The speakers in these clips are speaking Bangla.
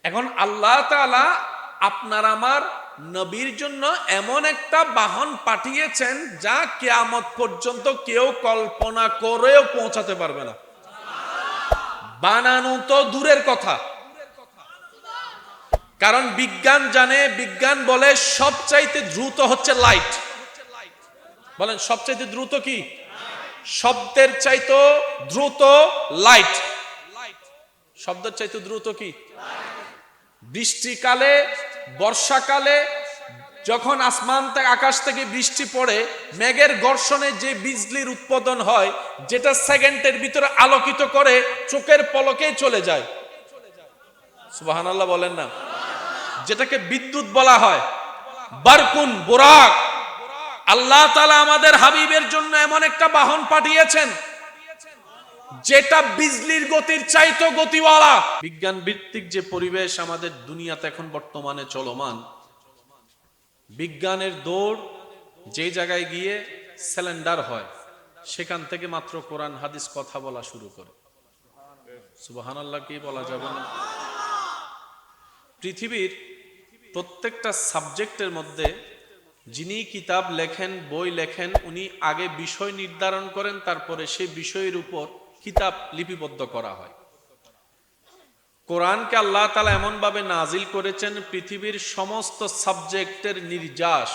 এখন আল্লাহ তাআলা আপনার আমার নবীর জন্য এমন একটা বাহন পাঠিয়েছেন যা কিয়ামত পর্যন্ত কেউ কল্পনা করেও পৌঁছাতে পারবে না। বানানো তো দূরের কথা, কারণ বিজ্ঞান জানে, বিজ্ঞান বলে সবচাইতে দ্রুত হচ্ছে লাইট। বলেন সবচাইতে দ্রুত কি? শব্দের চাইতে দ্রুত লাইট। শব্দের চাইতে দ্রুত কি? বৃষ্টিকালে, বর্ষাকালে যখন আসমান থেকে, আকাশ থেকে বৃষ্টি পড়ে, মেঘের ঘর্ষণে যে বিজলির উৎপাদন হয়, যেটা সেকেন্ডের ভিতরে আলোকিত করে চোখের পলকে চলে যায়। সুবহানাল্লাহ বলেন না? যেটাকে বিদ্যুৎ বলা হয়, বারকুন বুরাক। আল্লাহ তাআলা আমাদের হাবিবের জন্য এমন একটা বাহন পাঠিয়েছেন যেটা বিজলির গতির চাইতে গতিওয়ালা। বিজ্ঞান ভিত্তিক যে পরিবেশ আমাদের দুনিয়াতে এখন বর্তমানে চলমান, বিজ্ঞানের দৌড় যে জায়গায় গিয়ে সিলিন্ডার হয়, সেখান থেকে মাত্র কোরআন হাদিস কথা বলা শুরু করে। সুবহানাল্লাহ কি বলা যাবে না? পৃথিবীর প্রত্যেকটা সাবজেক্টের মধ্যে যিনি কিতাব লেখেন, বই লেখেন, উনি আগে বিষয় নির্ধারণ করেন, তারপরে সেই বিষয়ের উপর কিতাব লিপিবদ্ধ করা হয়। কোরআনকে আল্লাহ তাআলা এমন ভাবে নাজিল করেছেন, পৃথিবীর সমস্ত সাবজেক্টের নির্যাস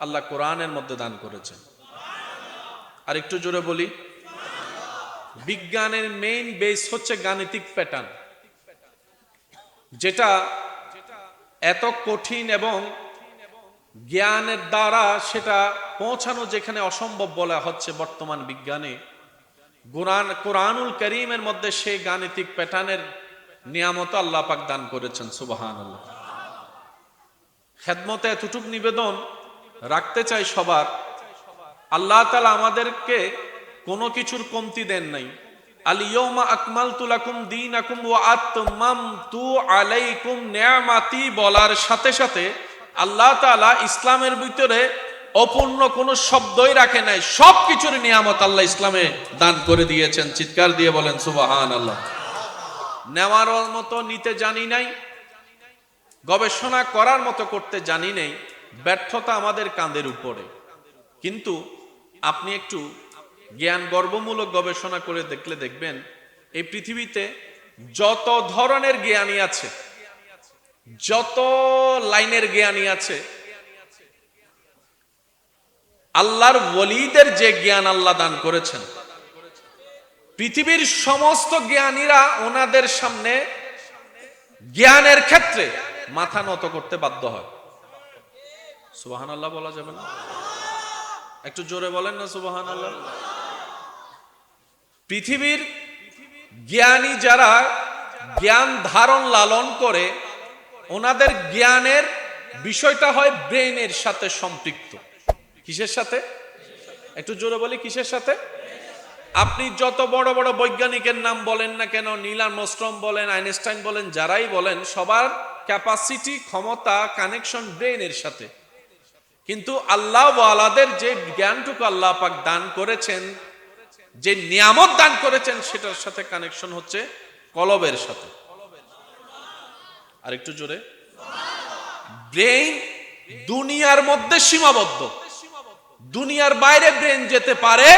আল্লাহ কোরআনের মধ্যে দান করেছেন। আর একটু জোরে বলি, বিজ্ঞানের মেইন বেস হচ্ছে গাণিতিক প্যাটার্ন, যেটা এত কঠিন এবং জ্ঞানের দ্বারা সেটা পৌঁছানো যেখানে অসম্ভব বলা হচ্ছে বর্তমান বিজ্ঞানে, কোরআনুল কারীমের মধ্যে সেই গাণিতিক প্যাটার্নের নিয়ামত আল্লাহ পাক দান করেছেন। সুবহানাল্লাহ। খেদমতে এতটুক নিবেদন রাখতে চাই সবার, আল্লাহ তাআলা আমাদেরকে কোনো কিছুর কমতি দেন নাই। আল ইয়াউমা আকমালতু লাকুম দীনাকুম ওয়া আতমামতু আলাইকুম নিয়ামাতি বলার সাথে সাথে আল্লাহ তাআলা ইসলামের ভিতরে অপূর্ণ কোনো শব্দই রাখে নাই। সব কিছুর নিয়ামত আল্লাহ ইসলামে দান করে দিয়েছেন। চিৎকার দিয়ে বলেন সুবহানাল্লাহ। নেওয়ার মতো নিতে জানি নাই, গবেষণা করার মতো করতে জানি নেই, ব্যর্থতা আমাদের কাঁধের উপরে। কিন্তু আপনি একটু জ্ঞান গর্বমূলক গবেষণা করে দেখলে দেখবেন, এই পৃথিবীতে যত ধরনের জ্ঞানী আছে, যত লাইনের জ্ঞানী আছে, আল্লাহর ওলীদের যে জ্ঞান আল্লাহ দান করেছেন, পৃথিবীর সমস্ত জ্ঞানীরা ওনাদের সামনে জ্ঞানের ক্ষেত্রে মাথা নত করতে বাধ্য হয়। সুবহানাল্লাহ বলা যাবে না? একটু জোরে বলেন না সুবহানাল্লাহ। পৃথিবীর জ্ঞানী যারা জ্ঞান ধারণ লালন করে, ওনাদের জ্ঞানের বিষয়টা হয় ব্রেনের সাথে সম্পৃক্ত। কিসের সাথে? একটু জোরে বলি, কিসের সাথে? আপনি যত বড় বড় বৈজ্ঞানিকের নাম বলেন না কেন, নীল আর্মস্ট্রং বলেন, আইনস্টাইন বলেন, যারাই বলেন, সবার ক্যাপাসিটি, ক্ষমতা, কানেকশন ব্রেনের সাথে। কিন্তু আল্লাহ ওয়ালাদের যে জ্ঞানটুকু আল্লাহ পাক দান করেছেন, যে নিয়ামত দান করেছেন, সেটার সাথে কানেকশন হচ্ছে কলবের সাথে। আর একটু জোরে। ব্রেন দুনিয়ার মধ্যে সীমাবদ্ধ, দুনিয়ার বাইরে ব্রেন যেতে পারে,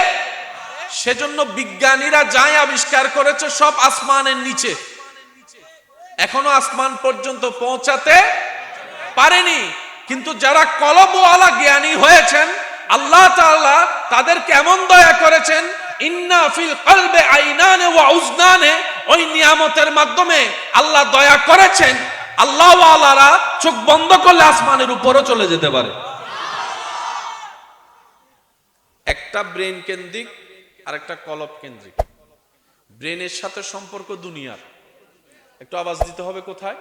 সেজন্য বিজ্ঞানীরা যাই আবিষ্কার করেছে সব আসমানের নিচে, এখনো আসমান পর্যন্ত পৌঁছাতে পারেনি। কিন্তু যারা কলবওয়ালা জ্ঞানী হয়েছেন, আল্লাহ তাআলা তাদেরকে এমন দয়া করেছেন, ইন্না ফিল কলবে আইনানে ওয়া উজনানে, ওই নিয়ামতের মাধ্যমে আল্লাহ দয়া করেছেন, আল্লাহ ওয়ালারা চোখ বন্ধ করলে আসমানের উপরও চলে যেতে পারে। একটা ব্রেন কেন্দ্রিক আর একটা কলব কেন্দ্রিক। ব্রেনের সাথে সম্পর্ক দুনিয়ার, একটু আওয়াজ দিতে হবে কোথায়?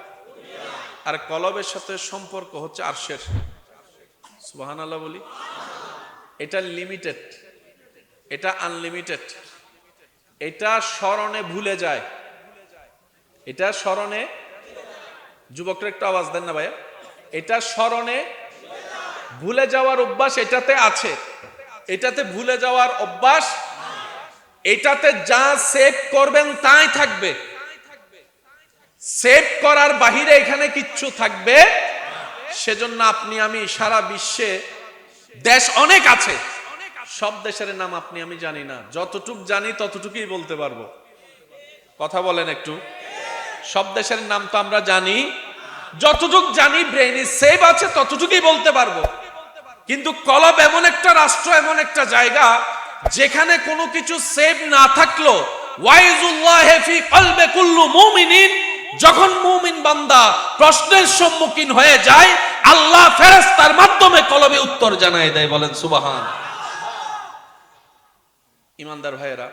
আর কলবের সাথে সম্পর্ক হচ্ছে আরশের। সুবহানাল্লাহ বলি। এটা লিমিটেড, এটা আনলিমিটেড। এটা স্মরণে ভুলে যায়, এটা স্মরণে, যুবকরা একটু আওয়াজ দেন না ভাইয়া, এটা স্মরণে ভুলে যাওয়ার অভ্যাস এটাতে আছে, এটাতে ভুলে যাওয়ার অভ্যাস, এটাতে যা সেভ করবেন তাই থাকবে। সেভ করার বাহিরে এখানে কিচ্ছু থাকবে। সেজন্য আপনি আমি সারা বিশ্বে দেশ অনেক আছে, সব দেশের নাম আপনি আমি জানি না, যতটুক জানি ততটুকুই বলতে পারবো। কথা বলেন একটু। সব দেশের নাম তো আমরা জানি, যতটুক জানি ব্রেইনে সেভ আছে ততটুকুই বলতে পারবো। কিন্তু কলব এমন একটা রাষ্ট্র, এমন একটা জায়গা যেখানে কোনো কিছু সেভ না থাকলো, ওয়াইজুল্লাহি ফি কলবে কুল্লু মুমিনিন, যখন মুমিন বান্দা প্রশ্নের সম্মুখীন হয়ে যায়, আল্লাহ ফেরেশতার মাধ্যমে কলবে উত্তর জানায় দেয়। বলেন সুবহান। ইমানদার ভাইয়েরা,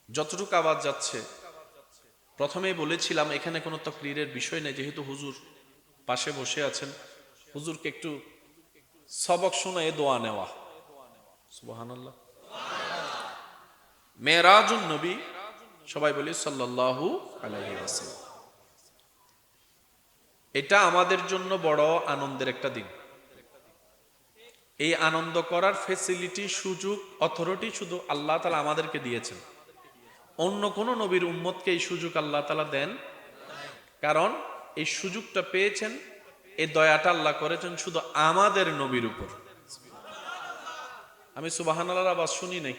যতটুকু আওয়াজ যাচ্ছে, প্রথমেই বলেছিলাম এখানে কোনো তাকরীরের বিষয় নেই, যেহেতু হুজুর পাশে বসে আছেন, হুজুরকে একটু সবক শোনায় দোয়া নেওয়া। সুবহানাল্লাহ। মেরাজুন নবী, সবাই বলি সাল্লাল্লাহু আলাইহি ওয়াসাল্লাম। এটা আমাদের জন্য বড় আনন্দের একটা দিন। এই আনন্দ করার ফেসিলিটি, সুযোগ, অথরিটি শুধু আল্লাহ তাআলা আমাদেরকে দিয়েছেন। অন্য কোন নবীর উম্মতকে এই সুযোগ আল্লাহ তাআলা দেন, কারণ এই সুযোগটা পেয়েছেন, এই দয়াটা আল্লাহ করেছেন শুধু আমাদের নবীর উপর। আমি সুবহানাল্লাহর আওয়াজ শুনি নাই।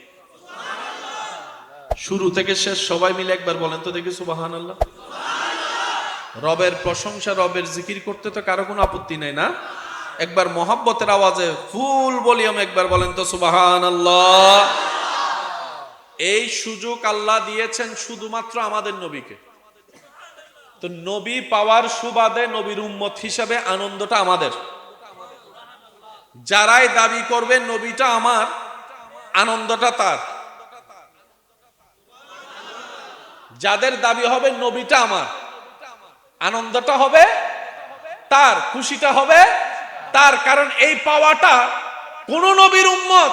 শুরু থেকে শেষ সবাই মিলে একবার বলেন তো দেখি সুবহানাল্লাহ। রবের প্রশংসা, রবের জিকির করতে তো কারো কোনো আপত্তি নাই না? একবার মহব্বতের আওয়াজে ফুল ভলিউম একবার বলেন তো সুবহানাল্লাহ। এই সুযোগ আল্লাহ দিয়েছেন শুধুমাত্র আমাদের নবীকে। তো নবী পাওয়ার সুবাদে নবীর উম্মত হিসাবে আনন্দটা আমাদের। যারাই দাবি করবে নবীটা আমার, আনন্দটা তার। যাদের দাবি হবে নবীটা আমার, আনন্দটা হবে তার, খুশিটা হবে তার। কারণ এই পাওয়াটা কোন নবীর উম্মত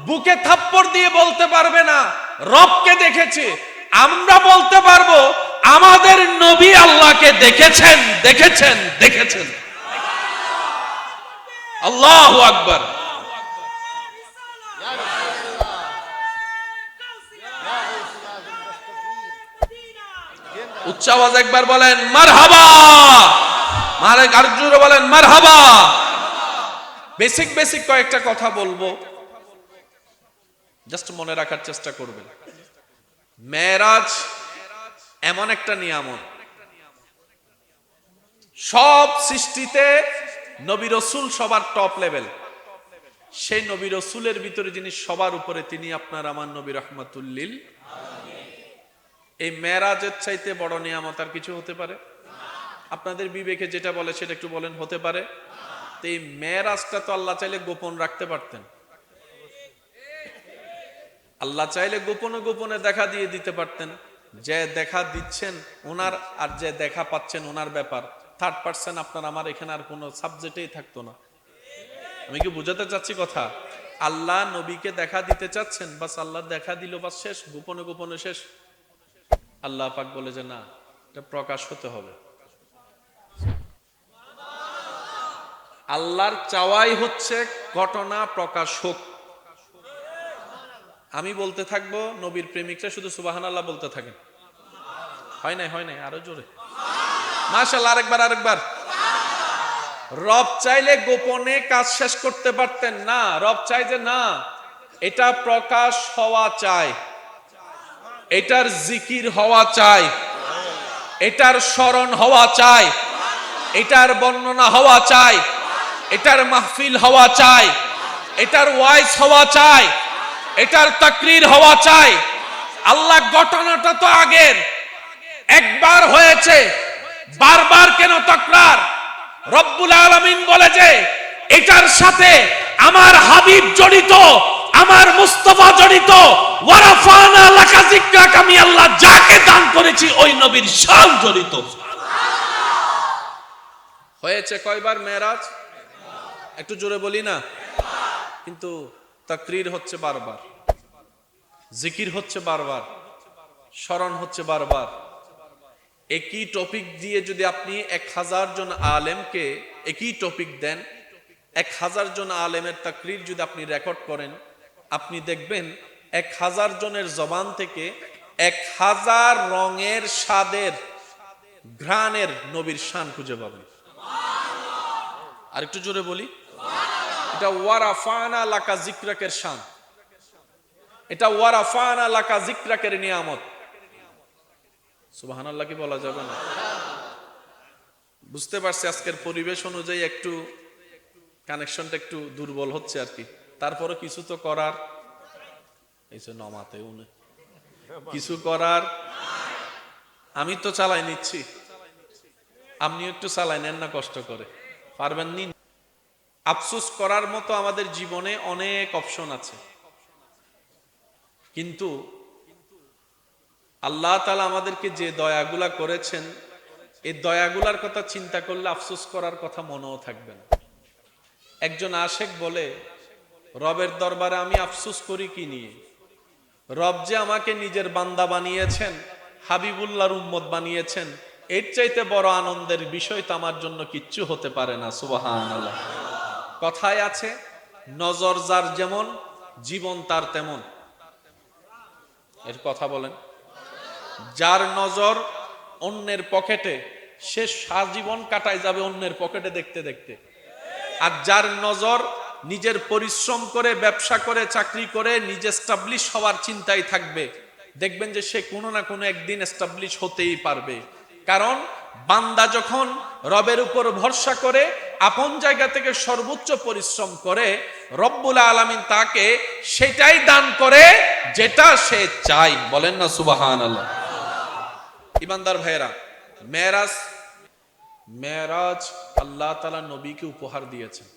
বুকে থাপ্পড় দিয়ে বলতে পারবে না রবকে দেখেছে। আমরা বলতে পারবো আমাদের নবী আল্লাহকে দেখেছেন, দেখেছেন, দেখেছেন। আল্লাহু আকবার। উচ্চ আওয়াজ একবার বলেন মারহাবা। মারে আরজুরে বলেন মারহাবা। বেসিক কয়েকটা কথা বলবো, জাস্ট মনে রাখার চেষ্টা করবেন। মেরাজ এমন একটা নিয়ামত, সব সৃষ্টিতে নবী রাসূল সবার টপ লেভেল। সেই নবী রাসূলের ভিতরে যিনি সবার উপরে, তিনি আপনার আমার নবী রাহমাতুল লিল আলামিন। এই মেরাজের চাইতে বড় নিয়ামত আর কিছু হতে পারে? আপনাদের বিবেকে যেটা বলে সেটা একটু বলেন, হতে পারে? তো এই মেরাজটা তো আল্লাহ চাইলে গোপন রাখতে পারতেন। আল্লাহ চাইলে গোপনে গোপনে দেখা দিয়ে দিতে পারতেন। যে দেখা দিচ্ছেন ওনার, আর যে দেখা পাচ্ছেন ওনার ব্যাপার। থার্ড পার্সন আপনার আমার এখানে আর কোনো সাবজেক্টেই থাকতো না। আমি কি বুঝাতে চাচ্ছি কথা? আল্লাহ নবীকে দেখা দিতে চাচ্ছেন, বাস আল্লাহ দেখা দিল, বাস শেষ, গোপনে গোপনে শেষ। আল্লাহ পাক বলে যে না, এটা প্রকাশ হতে হবে। আল্লাহর চাওয়াই হচ্ছে ঘটনা প্রকাশ হোক। আমি বলতে থাকবো, নবীর প্রেমিকরা শুধু সুবহানাল্লাহ বলতে থাকেন। হয় নাই, হয় নাই, আরো জোরে মাশাআল্লাহ। আরেকবার। রব চাইলে গোপনে কাজ শেষ করতে পারতেন না। রব চাই যে না, এটা প্রকাশ হওয়া চাই, এটার জিকির হওয়া চাই, এটার স্মরণ হওয়া চাই, এটার বর্ণনা হওয়া চাই, এটার মাহফিল হওয়া চাই, এটার ওয়াইজ হওয়া চাই, এটার তাকরীর হওয়া চাই। আল্লাহ ঘটনাটা তো আগের, একবার হয়েছে, বারবার কেন তাকরার? রব্বুল আলামিন বলে যে এটার সাথে আমার হাবিব জড়িত, আমার মুস্তাফা জড়িত। ওয়ারাফানা লাকা যিকরাক, আমি আল্লাহ যাকে দান করেছি ওই নবীর শান জড়িত। হয়েছে কয়বার মেরাজ? একটু জোরে বলি না? কিন্তু তাকরীর হচ্ছে বারবার, জিকির হচ্ছে বারবার, স্মরণ হচ্ছে বারবার। একই টপিক দিয়ে যদি আপনি 1000 জন আলেমকে একই টপিক দেন, 1000 জন আলেমের তাকরীর যদি আপনি রেকর্ড করেন, আপনি দেখবেন 1000 জনের জবান থেকে 1000 রঙের স্বাদের ঘ্রাণের নবীর শান খুঁজে পাবেন। আর একটু জোরে বলি, এটা ওয়ারাফানা লাকা যিকরাকের শান, এটা ওয়ারাফানা লাকা যিকরাকের নিয়ামত। সুবহানাল্লাহ কি বলা যাবে না? বুঝতে পারছি আজকের পরিবেশ অনুযায়ী একটু কানেকশনটা একটু দুর্বল হচ্ছে আর কি, তারপরে কিছু তো করার, এই যে নমাতে উনি কিছু করার, আমি তো চালাই নিচ্ছি, আপনি একটু চালাই নেন না কষ্ট করে, পারবেন নি? আফসোস করার মতো আমাদের জীবনে অনেক অপশন আছে, কিন্তু আল্লাহ তাআলা আমাদেরকে যে দয়াগুলা করেছেন, এই দয়াগুলার কথা চিন্তা করলে আফসোস করার কথা মনেও থাকবে না। একজন আশেক বলে, রবের দরবারে আমি আফসোস করি কি নিয়ে? রব যে আমাকে নিজের বান্দা বানিয়েছেন, হাবিবুল্লাহর উম্মত বানিয়েছেন, এর চাইতে বড় আনন্দের বিষয় তো আমার জন্য কিচ্ছু হতে পারে না। সুবহানাল্লাহ। কথায় আছে, নজর যার যেমন জীবন তার তেমন। এর কথা বলেন, যার নজর অন্যের পকেটে, সে সারাজীবন কাটায় যাবে অন্যের পকেটে দেখতে দেখতে। আর যার নজর নিজের পরিশ্রম করে, ব্যবসা করে, চাকরি করে নিজে এস্টাবলিশ হওয়ার চিন্তায় থাকবে, দেখবেন যে সে কোনো না কোনো একদিন এস্টাবলিশ হতেই পারবে। কারণ বান্দা যখন রবের উপর ভরসা করে, আপন জায়গা থেকে সর্বোচ্চ পরিশ্রম করে, রব্বুল আলামিন তাকে সেটাই দান করে যেটা সে চায়। বলেন না সুবহানাল্লাহ। ইমানদার ভাইরা, মেরাজ আল্লাহ তাআলা নবীকে উপহার দিয়েছেন,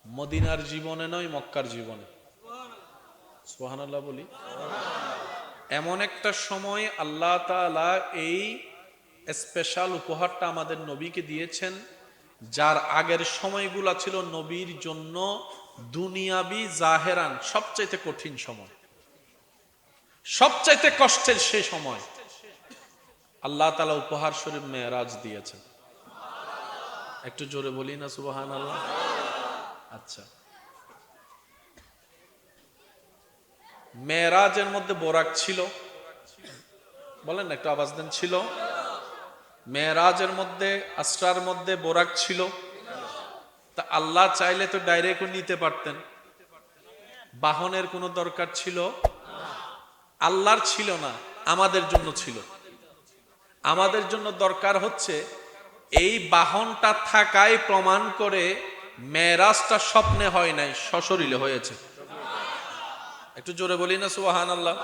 মদিনার জীবনে নয়, মক্কার জীবনে। সুবহানাল্লাহ বলি। এমন একটা সময় আল্লাহ তাআলা এই স্পেশাল উপহারটা আমাদের নবীকে দিয়েছেন, যার আগের সময়গুলা ছিল নবীর জন্য দুনিয়াবি জাহেরান সবচাইতে কঠিন সময়, সবচাইতে কষ্টের সেই সময় আল্লাহ তাআলা উপহার স্বরূপ মেরাজ দিয়েছেন। একটু জোরে বলি না সুবহানাল্লাহ। আচ্ছা, মেরাজের মধ্যে বোরাক ছিল, বলেন না একটু আওয়াজ দেন, ছিল। মেরাজের মধ্যে, আসরার মধ্যে বোরাক ছিল। তা আল্লাহ চাইলে তো ডাইরেক্ট নিতে পারতেন, বাহনের কোনো দরকার ছিল? আল্লাহর ছিল না, আমাদের জন্য ছিল। আমাদের জন্য দরকার হচ্ছে এই বাহনটা থাকায় প্রমাণ করে মেরাজটা স্বপ্নে হয় নাই, সশরীরে হয়েছে। একটু জোরে বলি না সুবহানাল্লাহ।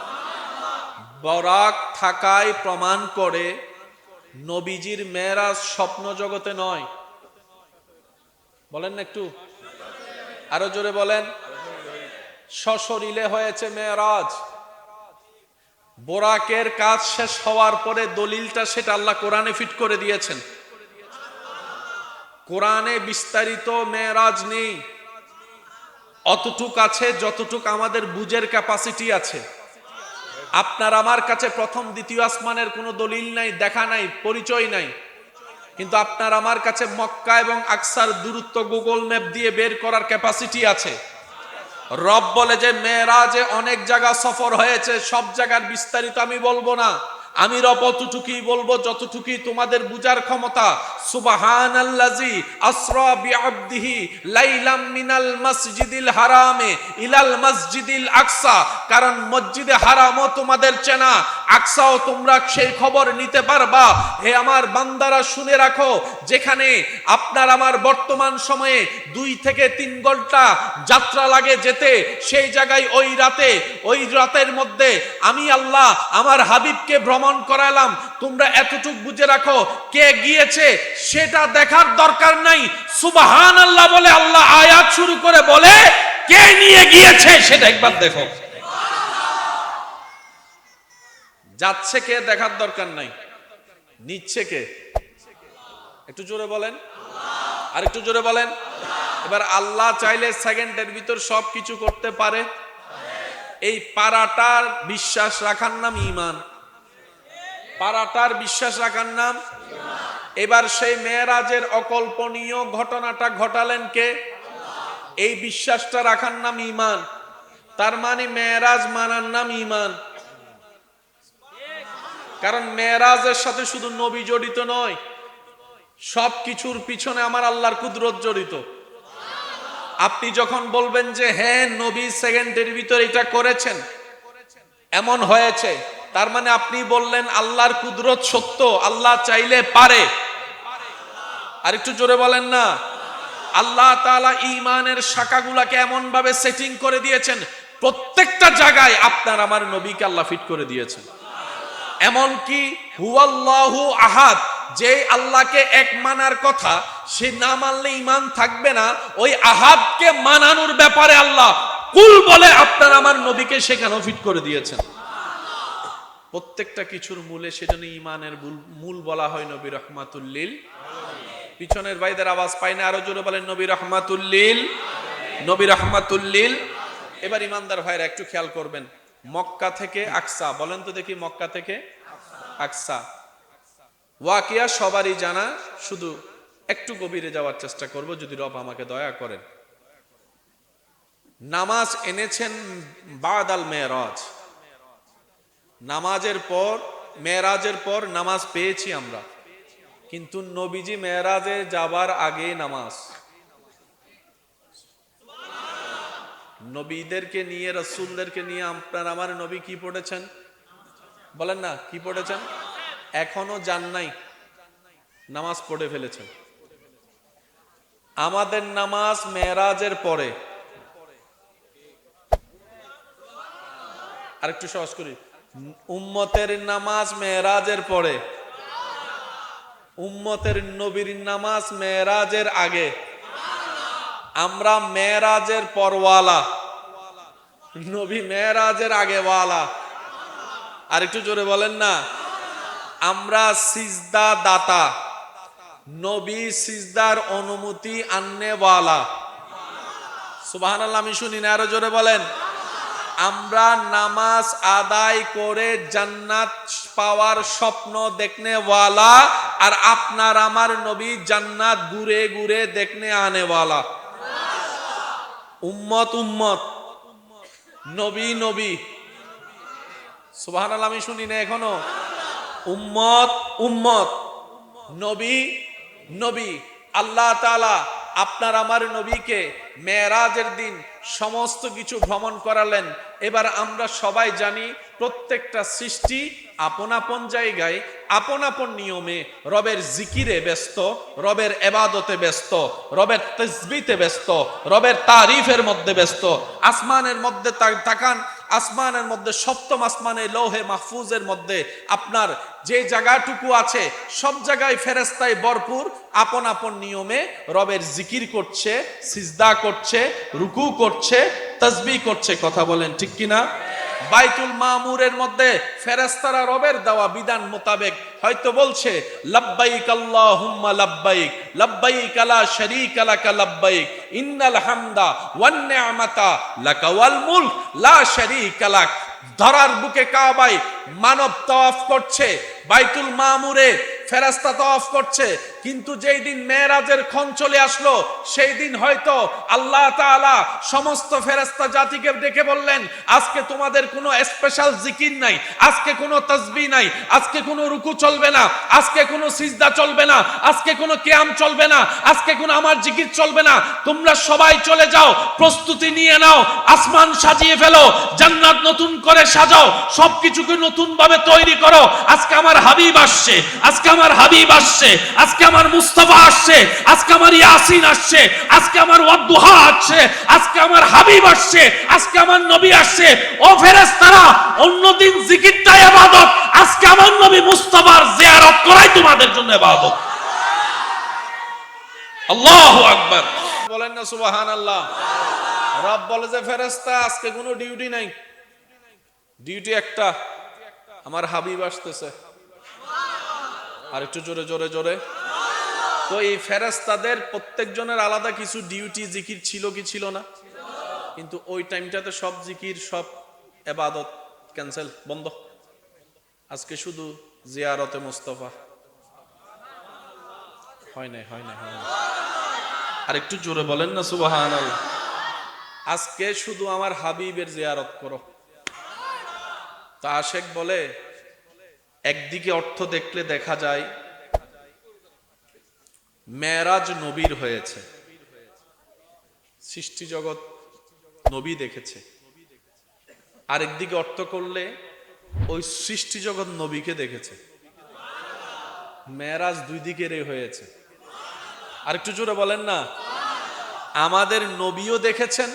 বরাক থাকায় প্রমাণ করে নবীজির মেরাজ স্বপ্ন জগতে নয়। বলেন না একটু আরো জোরে বলেন, সশরীরে হয়েছে মেরাজ। বোরাকের কাজ শেষ হওয়ার পরে দলিলটা সেটা আল্লাহ কোরআনে ফিট করে দিয়েছেন। কোরআনে বিস্তারিত মেরাজ নেই, অতটুক আছে যতটুক আমাদের বুঝের ক্যাপাসিটি আছে। আপনার আমার কাছে প্রথম দ্বিতীয় আসমানের কোনো দলিল নাই, দেখা নাই, পরিচয় নাই, কিন্তু আপনার আমার কাছে মক্কা এবং আকসার দূরত্ব গুগল ম্যাপ দিয়ে বের করার ক্যাপাসিটি আছে। রব বলে যে মেরাজে অনেক জায়গা সফর হয়েছে, সব জায়গার বিস্তারিত আমি বলবো না, আমি রব অতটুকুই বলবো যতটুকুই তোমাদের বুঝার ক্ষমতা। সুবহানাল্লাযী আসরা বিআবদিহি লাইলাম মিনাল মাসজিদিল হারামে ইলাল মাসজিদিল আকসা। কারণ মসজিদে হারামও তোমাদের চেনা, আকসাও তোমরা সেই খবর নিতে পারবা। হে আমার বান্দারা শুনে রাখো, যেখানে আপনার আমার বর্তমান সময়ে 2 থেকে 3 ঘন্টা যাত্রা লাগে যেতে, সেই জায়গায় ওই রাতের মধ্যে আমি আল্লাহ আমার হাবিবকে ভ্রমণ করালাম। তোমরা এতটুক বুঝে রাখো, কে গিয়েছে সেটা দেখার দরকার নাই, সুবহানাল্লাহ বলে আল্লাহ আয়াত শুরু করে বলে কে নিয়ে গিয়েছে সেটা একবার দেখো। যাচ্ছে কে দেখার দরকার নাই, নিচ্ছে কে? একটু জোরে বলেন, আর একটু জোরে বলেন। এবার আল্লাহ চাইলে সেকেন্ডের ভিতর সবকিছু করতে পারে। এই পারাটার বিশ্বাস রাখার নাম ঈমান, পারাটার বিশ্বাস রাখার নাম। এবার সেই মেরাজের অকল্পনীয় ঘটনাটা ঘটালেন কে? এই বিশ্বাসটা রাখার নাম ঈমান। তার মানে মেরাজ মানার নাম ঈমান। কারণ মেরাজের সাথে শুধু নবী জড়িত নয়, সব কিছুর পিছনে আমার আল্লাহর কুদরত জড়িত। আপনি যখন বলবেন যে হ্যাঁ নবী সেকেন্ডের ভিতর এটা করেছেন, এমন হয়েছে, তার মানে আপনি বললেন আল্লাহর কুদরত সত্য, আল্লাহ চাইলে পারে। আর একটু জোরে বলেন না। আল্লাহ তাআলা ঈমানের শাখাগুলোকে এমন ভাবে সেটিং করে দিয়েছেন, প্রত্যেকটা জায়গায় আপনার আমার নবীকে আল্লাহ ফিট করে দিয়েছেন। এমন কি হুয়াল্লাহু আহাদ, যে আল্লাহকে এক মানার কথা, সে না মানলে ঈমান থাকবে না, ওই আহাদকে মানানোর ব্যাপারে আল্লাহ কুল বলে আপনার আমার নবীকে সেখানেও ফিট করে দিয়েছেন। প্রত্যেকটা কিছুর মূলে সেজন্য ঈমানের মূল বলা হয় নবী রাহমাতুল লিল। পিছনের ভাইদের আওয়াজ পাই না, আরো জোরে বলেন নবী রাহমাতুল লিল, নবী রাহমাতুল লিল। এবার ইমানদার ভাইরা একটু খেয়াল করবেন, মক্কা থেকে আকসা, বলেন তো দেখি মক্কা থেকে আকসা ওয়াকিয়া সবারই জানা, শুধু একটু গভীরে যাওয়ার চেষ্টা করব যদি রব আমাকে দয়া করেন। নামাজ এনেছেন বাদাল মেরাজ, নামাজের পর মেরাজের পর নামাজ পেয়েছি আমরা, কিন্তু নবীজি মেরাজে যাবার আগে নামাজ। নবীদেরকে নিয়ে, রাসূলদেরকে নিয়ে আপনার আমার নবী কি পড়েছেন বলেন না, কি পড়েছেন? এখনো যান নাই, নামাজ পড়ে ফেলেছেন। আমাদের নামাজ মেরাজের পরে। আরেকটু সহজ করি, উম্মতের নামাজ মেরাজের পরে, উম্মতের নবীর নামাজ মেরাজের আগে। আমরা মেরাজের পরওয়ালা, নবী মেরাজের আগে ওয়ালা। আর একটু জোরে বলেন না। আমরা সিজদা দাতা, নবী সিজদার অনুমতি আননেওয়ালা। সুবহানাল্লাহ, আমি শুনি না, আরো জোরে বলেন। আমরা নামাজ আদায় করে জান্নাত পাওয়ার স্বপ্ন দেখনেওয়ালা, আর আপনার আমার নবী জান্নাত ঘুরে ঘুরে দেখনে আনেওয়ালা। উম্মত উম্মত, নবী নবী। সুবহানাল্লাহ, আমি শুনি না এখনো। উম্মত উম্মত, নবী নবী। আল্লাহ তাআলা আপনার আমার নবীকে মেরাজের দিন সমস্ত কিছু ভ্রমণ করালেন। এবার আমরা সবাই জানি প্রত্যেকটা সৃষ্টি আপন আপন জায়গায় আপন আপন নিয়মে রবের জিকিরে ব্যস্ত, রবের ইবাদতে ব্যস্ত, রবের তাসবিতে ব্যস্ত, রবের তারিফের মধ্যে ব্যস্ত। আসমানের মধ্যে তাকান, আসমানের মধ্যে সপ্তম আসমানে লৌহে মাহফুজের মধ্যে আপনার যে জায়গাটুকু আছে সব জায়গায় ফেরেশতায় ভরপুর, আপন আপন নিয়মে রবের জিকির করছে, সিজদা করছে, রুকু করছে, তাসবিহ করছে। কথা বলেন ঠিক কিনা? বাইতুল মামুরের মধ্যে ফেরেশতারা রবের দেওয়া বিধান মোতাবেক হয়তো বলছে লাব্বাইক আল্লাহুম্মা লাব্বাইক, লাব্বাইক লা শারীকা লাকা লাব্বাইক, ইন্নাল হামদা ওয়ান নি'মাতা লাকা ওয়াল মুলক লা শারীকা লাক। ধরার বুকে কাবায় মানব তাওয়াফ করছে, বাইতুল মামুরে ফেরেশতা তাওয়াফ করছে, কিন্তু যেই দিন মেরাজের ক্ষণ চলে আসলো সেই দিন হয়তো আল্লাহ তাআলা সমস্ত ফেরেশতা জাতিকে ডেকে বললেন, আজকে তোমাদের কোনো স্পেশাল জিকির নাই, আজকে কোনো তাসবিহ নাই, আজকে কোনো রুকু চলবে না, আজকে কোনো সিজদা চলবে না, আজকে কোনো কিয়াম চলবে না, আজকে কোনো আমার জিকির চলবে না। তোমরা সবাই চলে যাও, প্রস্তুতি নিয়ে নাও, আসমান সাজিয়ে ফেলো, জান্নাত নতুন করে সাজাও, সবকিছুকে নতুন ভাবে তৈরি করো। আজকে আমার হাবিব আসছে, আজকে আমার হাবিব আসছে, আজকে আমার মুস্তাফা আসছে, আজকে আমার ইয়াসিন আসছে, আজকে আমার ওয়াদুহা আসছে, আজকে আমার হাবিব আসছে, আজকে আমার নবী আসছে। ও ফেরেশতারা, অন্যদিন জিকিরটা ইবাদত, আজকে আমার নবী মুস্তাফার জিয়ারত করাই তোমাদের জন্য ইবাদত। আল্লাহু আকবার, বলেন না সুবহানাল্লাহ। রব বলে যে ফেরেশতা আজকে কোনো ডিউটি নাই, ডিউটি একটা, আমার হাবিব আসতেছে। আর একটু জোরে জোরে জোরে। তো এই ফেরেশতাদের প্রত্যেকজনের আলাদা কিছু ডিউটি জিকির ছিল কি ছিল না? কিন্তু ওই টাইমটাতে সব জিকির সব ইবাদত ক্যান্সেল, বন্ধ। আজকে শুধু জিয়ারতে মুস্তাফা। হয় নাই হয় নাই হয় নাই। আর একটু জোরে বলেন না সুবহানাল্লাহ। আজকে শুধু আমার হাবিবের জিয়ারত করো। তা আশেক বলে একদিকে অর্থ দেখলে দেখা যায় মেরাজ নবীর হয়েছে, সৃষ্টি জগৎ নবী দেখেছে। আরেকদিকে অর্থ করলে ওই সৃষ্টি জগৎ নবীকে দেখেছে। মেরাজ দুই দিকের হয়েছে। আরেকটু জোরে বলেন না। আমাদের নবীও দেখেছেন,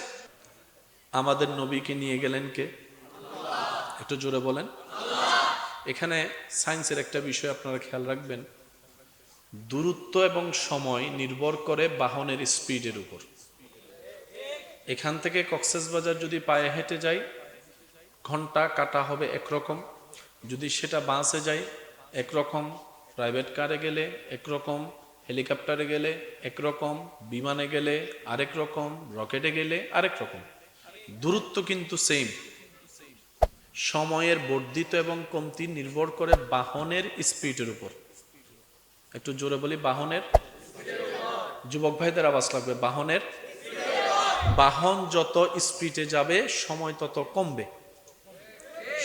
আমাদের নবীকে নিয়ে গেলেন কে? একটু জোরে বলেন। এখানে সায়েন্সের একটা বিষয় আপনারা খেয়াল রাখবেন, দূরত্ব এবং সময় নির্ভর করে বাহনের স্পিডের উপর। এখান থেকে কক্সবাজার যদি পায়ে হেঁটে যাই, ঘন্টা কাটা হবে একরকম, যদি সেটা বাসে যাই একরকম, প্রাইভেট কারে গেলে একরকম, হেলিকপ্টারে গেলে একরকম, বিমানে গেলে আরেক রকম, রকেটে গেলে আরেক রকম। দূরত্ব কিন্তু সেম। সময়ের বর্ধিত এবং কমতি নির্ভর করে বাহনের স্পিডের উপর। একটু জোরে বলি, বাহনের। যুবক ভাইদের আওয়াজ লাগবে, বাহনের। বাহন যত স্পিডে যাবে সময় তত কমবে,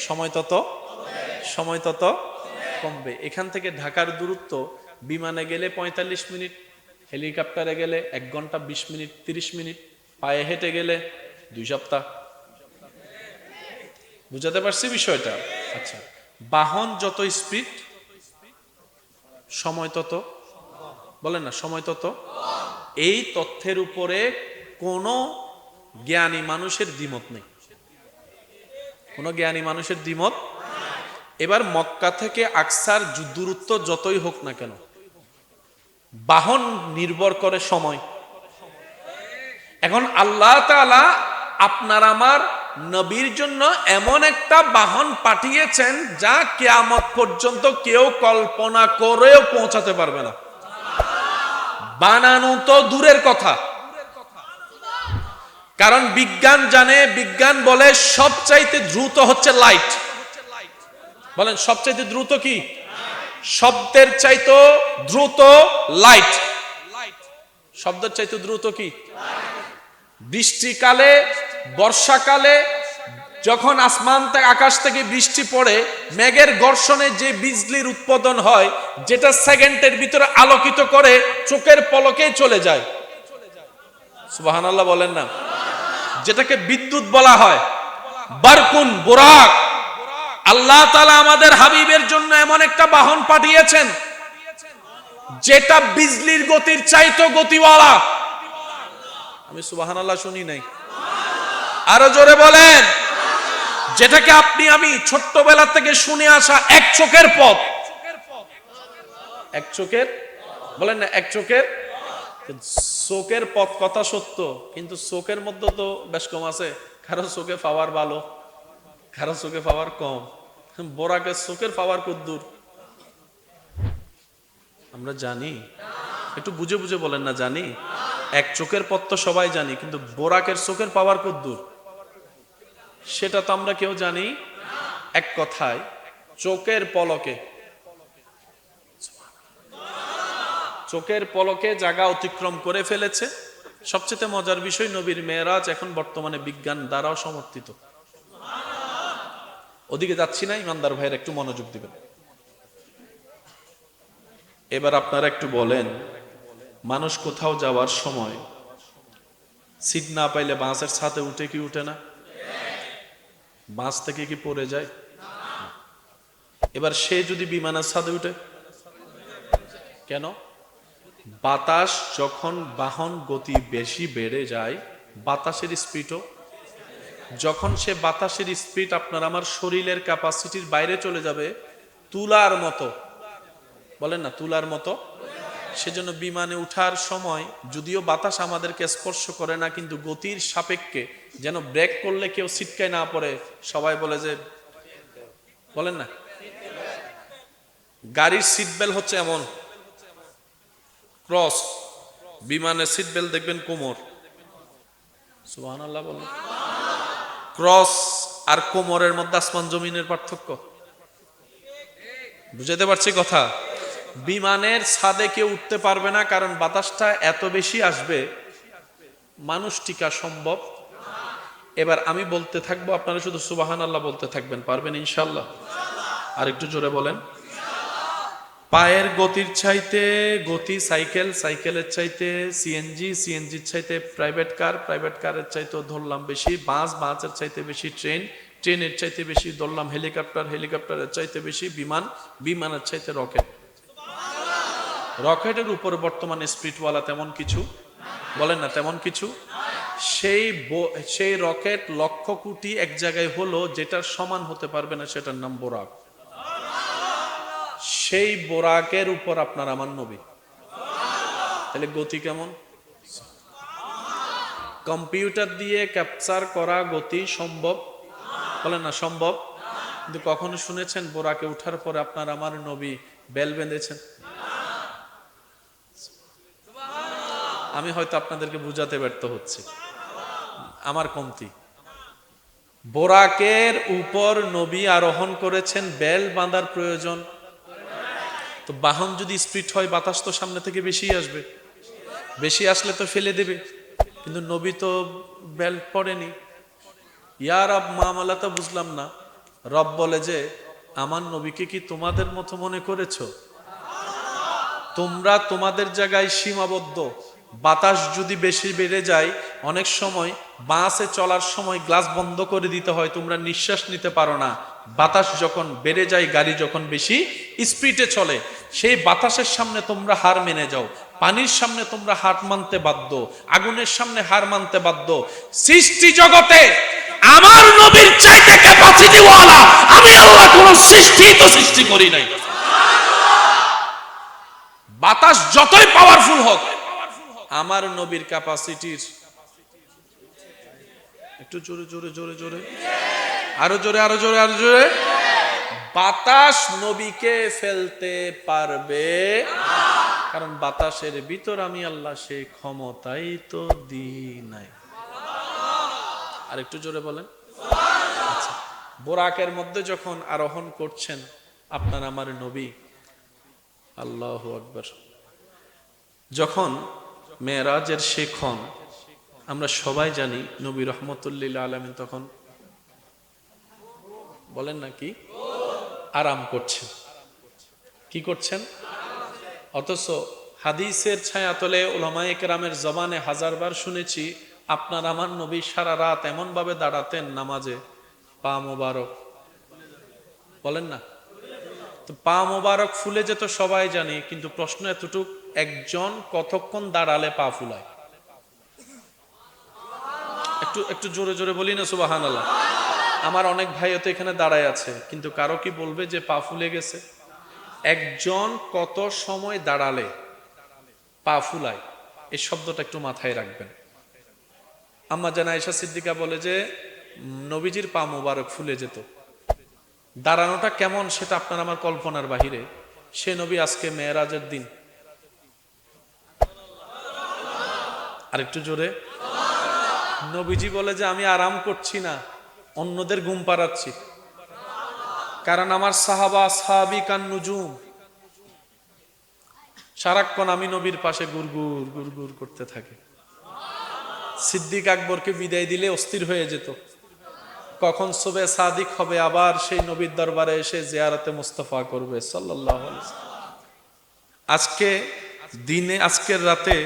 সময় তত কমবে। এখান থেকে ঢাকার দূরত্ব বিমানে গেলে 45 মিনিট, হেলিকপ্টারে গেলে 1 ঘন্টা 20 মিনিট 30 মিনিট, পায়ে হেঁটে গেলে 2 সপ্তাহ। বুঝাতে পারছি বিষয়টা? আচ্ছা, বাহন যত স্পিড সময় তত, বলেন না, সময় তত। এই তথ্যের উপরে কোনো জ্ঞানী মানুষের দ্বিমত নেই, কোনো জ্ঞানী মানুষের দ্বিমত। এবার মক্কা থেকে আকসার দূরত্ব যতই হোক না কেন, বাহন নির্ভর করে সময়। এখন আল্লাহ তাআলা আপনার আমার নবীর জন্য এমন একটা বাহন পাঠিয়েছেন যা কিয়ামত পর্যন্ত কেউ কল্পনা করেও পৌঁছাতে পারবে না। বানানো তো দূরের কথা, কারণ বিজ্ঞান জানে, বিজ্ঞান বলে সবচাইতে দ্রুত হচ্ছে লাইট। বলেন, সবচাইতে দ্রুত কি? শব্দের চাইতে দ্রুত লাইট। শব্দের চাইতে দ্রুত কি? বৃষ্টিকালে, বর্ষাকালে যখন আসমান থেকে, আকাশ থেকে বৃষ্টি পড়ে, মেঘের ঘর্ষণে যে বিজলির উৎপাদন হয়, যেটা সেকেন্ডের ভিতরে আলোকিত করে চোখের পলকে চলে যায়। সুবহানাল্লাহ বলেন না। যেটাকে বিদ্যুৎ বলা হয়, বারকুন, বুরাক। আল্লাহ তাআলা আমাদের হাবিবের জন্য এমন একটা বাহন পাঠিয়েছেন যেটা বিজলির গতির চাইতে গতিওয়ালা। আমি সুবহানাল্লাহ শুনি নাই, আরো জোরে বলেন। যেটাকে আপনি আমি ছোট্টবেলা থেকে শুনে আসা এক চোখের পথ, এক চোখের, বলেন না, এক চোখের। চোখের পথ কথা সত্য, কিন্তু চোখের মধ্যে তো বেশ কম আছে। কারো চোখে পাওয়ার ভালো, কারো চোখে পাওয়ার কম। বোরাকের চোখের পাওয়ার কদ্দূর আমরা জানি? একটু বুঝে বুঝে বলেন না, জানি। এক চোখের পথ তো সবাই জানি, কিন্তু বোরাকের চোখের পাওয়ার কদ্দূর সেটা তো আমরা কেউ জানি। এক কথায় চোখের পলকে, চোখের পলকে জায়গা অতিক্রম করে ফেলেছে। সবচেয়ে মজার বিষয়, নবীর মেরাজ এখন বর্তমানে বিজ্ঞান দ্বারাও সমর্থিত। ওদিকে যাচ্ছি না, ইমানদার ভাইয়ের একটু মনোযোগ দিবেন। এবার আপনারা একটু বলেন, মানুষ কোথাও যাওয়ার সময় সিট না পাইলে বাসের ছাদে উঠে কি উঠে না? বাস থেকে কি পড়ে যায়? এবার সে যদি বিমানের ছাদে উঠে, কেন? বাতাস যখন বাহন গতি বেশি বেড়ে যায়, বাতাসের স্পিডও, যখন সে বাতাসের স্পিড আপনার আমার শরীরের ক্যাপাসিটির বাইরে চলে যাবে, তুলার মতো, বলেন না, তুলার মতো। সেজন্য বিমানে উঠার সময় যদিও বাতাস আমাদেরকে স্পর্শ করে না, কিন্তু গতির সাপেক্ষে যেন ব্রেক করলে কেউ ছিটকায় না পড়ে, সবাই বলে যে, বলেন না, গাড়ির সিট বেল্ট হচ্ছে এমন ক্রস, বিমানের সিট বেল্ট দেখবেন কোমর। সুবহানাল্লাহ বলেন। ক্রস আর কোমরের মধ্যে আসমান জমিনের পার্থক্য। বুঝাতে পারছি কথা? বিমানের ছাদে কেউ উঠতে পারবে না, কারণ বাতাসটা এত বেশি আসবে, মানুষ টিকা সম্ভব। এবার আমি বলতে থাকবো, আপনারা শুধু সুবহানাল্লাহ বলতে থাকবেন, পারবেন ইনশাআল্লাহ? আর একটু জোরে বলেন। পায়ের গতির চাইতে গতি সাইকেল, সাইকেলের চাইতে সিএনজি, সিএনজির চাইতে প্রাইভেট কার, প্রাইভেট কারের চাইতে ধরলাম বেশি বাস, বাসের চাইতে বেশি ট্রেন, ট্রেনের চাইতে বেশি ধরলাম হেলিকপ্টার, হেলিকপ্টারের চাইতে বেশি বিমান, বিমানের চাইতে রকেট। রকেটের উপরে বর্তমানে স্পিডওয়ালা তেমন কিছু বলেন না, তেমন কিছু। সেই রকেট লক্ষ কোটি এক জায়গায় হলো, যেটার সমান হতে পারবে না, সেটার নাম বোরাক। সেই বোরাকের উপর আপনার আমার নবী, তাহলে গতি কেমন? কম্পিউটার দিয়ে ক্যাপচার করা গতি সম্ভব বলেন না, সম্ভব। কিন্তু কখনো শুনেছেন বোরাকে উঠার পরে আপনার আমার নবী বেল বেঁধেছেন? আমি হয়তো আপনাদেরকে বুঝাতে ব্যর্থ হচ্ছি, আমার কমতি। বোরাকের উপর নবী আরোহণ করেছেন, বেল বাঁধার প্রয়োজন। তো বাহন যদি স্পিড হয়, বাতাস তো সামনে থেকে বেশি আসবে, বেশি আসলে তো ফেলে দেবে। কিন্তু নবী তো বেল পড়েনি। ইয়া রব, মামলা তো বুঝলাম না। রব বলে যে আমার নবীকে কি তোমাদের মতো মনে করেছো? তোমরা তোমাদের জায়গায় সীমাবদ্ধ। বাতাস যদি বেশি বেড়ে যায়, অনেক সময় বাসে চলার সময় গ্লাস বন্ধ করে দিতে হয়, তোমরা নিঃশ্বাস নিতে পারো না। বাতাস যখন বেড়ে যায়, গাড়ি যখন বেশি স্পিডে চলে, সেই বাতাসের সামনে তোমরা হার মেনে যাও। পানির সামনে তোমরা হার মানতে বাধ্য, আগুনের সামনে হার মানতে বাধ্য। সৃষ্টি জগতে আমার নবীর চাইতে ক্যাপাসিটি ওয়ালা আমি আল্লাহ কোন সৃষ্টি তো সৃষ্টি করি নাই। বাতাস যতই পাওয়ারফুল হোক, আমার নবীর ক্যাপাসিটির একটু জোরে জোরে জোরে জোরে, আরো জোরে আরো জোরে আরো জোরে, বাতাস নবীকে ফেলতে পারবে, কারণ বাতাসের ভিতর আমি আল্লাহ সেই ক্ষমতাই তো দিই নাই। আর একটু জোরে বলেন। আচ্ছা, বোরাকের মধ্যে যখন আরোহণ করছেন আপনার আমার নবী, আল্লাহু আকবার, যখন মেরাজের সেই ক্ষণ, আমরা সবাই জানি নবী রহমতুল্লিল আলামিন তখন বলেন না কি আরাম করছেন। কি করছেন? অথচ হাদিসের ছায়াতলে উলামায়ে কেরামের জবানে হাজারবার শুনেছি আপনার আমার নবী সারা রাত এমন ভাবে দাঁড়াতেন নামাজে, পা মোবারক বলেন না, তো পা মোবারক ফুলে যেত সবাই জানি, কিন্তু প্রশ্ন এতটুক, একজন কতক্ষণ দাঁড়ালে পা ফুলায়? একটু একটু জোরে জোরে বলি না সুবহানাল্লাহ। আমার অনেক ভাই তো এখানে দাঁড়ায় আছে, কিন্তু কারো কি বলবে যে পা ফুলে গেছে? একজন কত সময় দাঁড়ালে পা ফুলায়, এই শব্দটা একটু মাথায় রাখবেন। আম্মা জান আয়েশা সিদ্দিকা বলে যে নবীজির পা মোবারক ফুলে যেত। দাঁড়ানোটা কেমন সেটা আপনার আমার কল্পনার বাহিরে। সে নবী আজকে মেরাজের দিন, আরেকটু জোরে, নবীজি বলে যে আমি আরাম করছি না, অন্যদের ঘুম পাড়াচ্ছি, কারণ আমার সাহাবা সাহাবী কান নুজুম, সারাক্ষণ আমি নবীর পাশে গুরগুর গুরগুর করতে থাকে। সিদ্দিক আকবরকে বিদায় দিলে অস্থির হয়ে যেত, কখন সুবে সাদিক হবে, আবার সেই নবীর দরবারে এসে জিয়ারতে মুস্তাফা করবে সাল্লাল্লাহু আলাইহি ওয়াসাল্লাম। আজকে দিনে, আজকের রাতে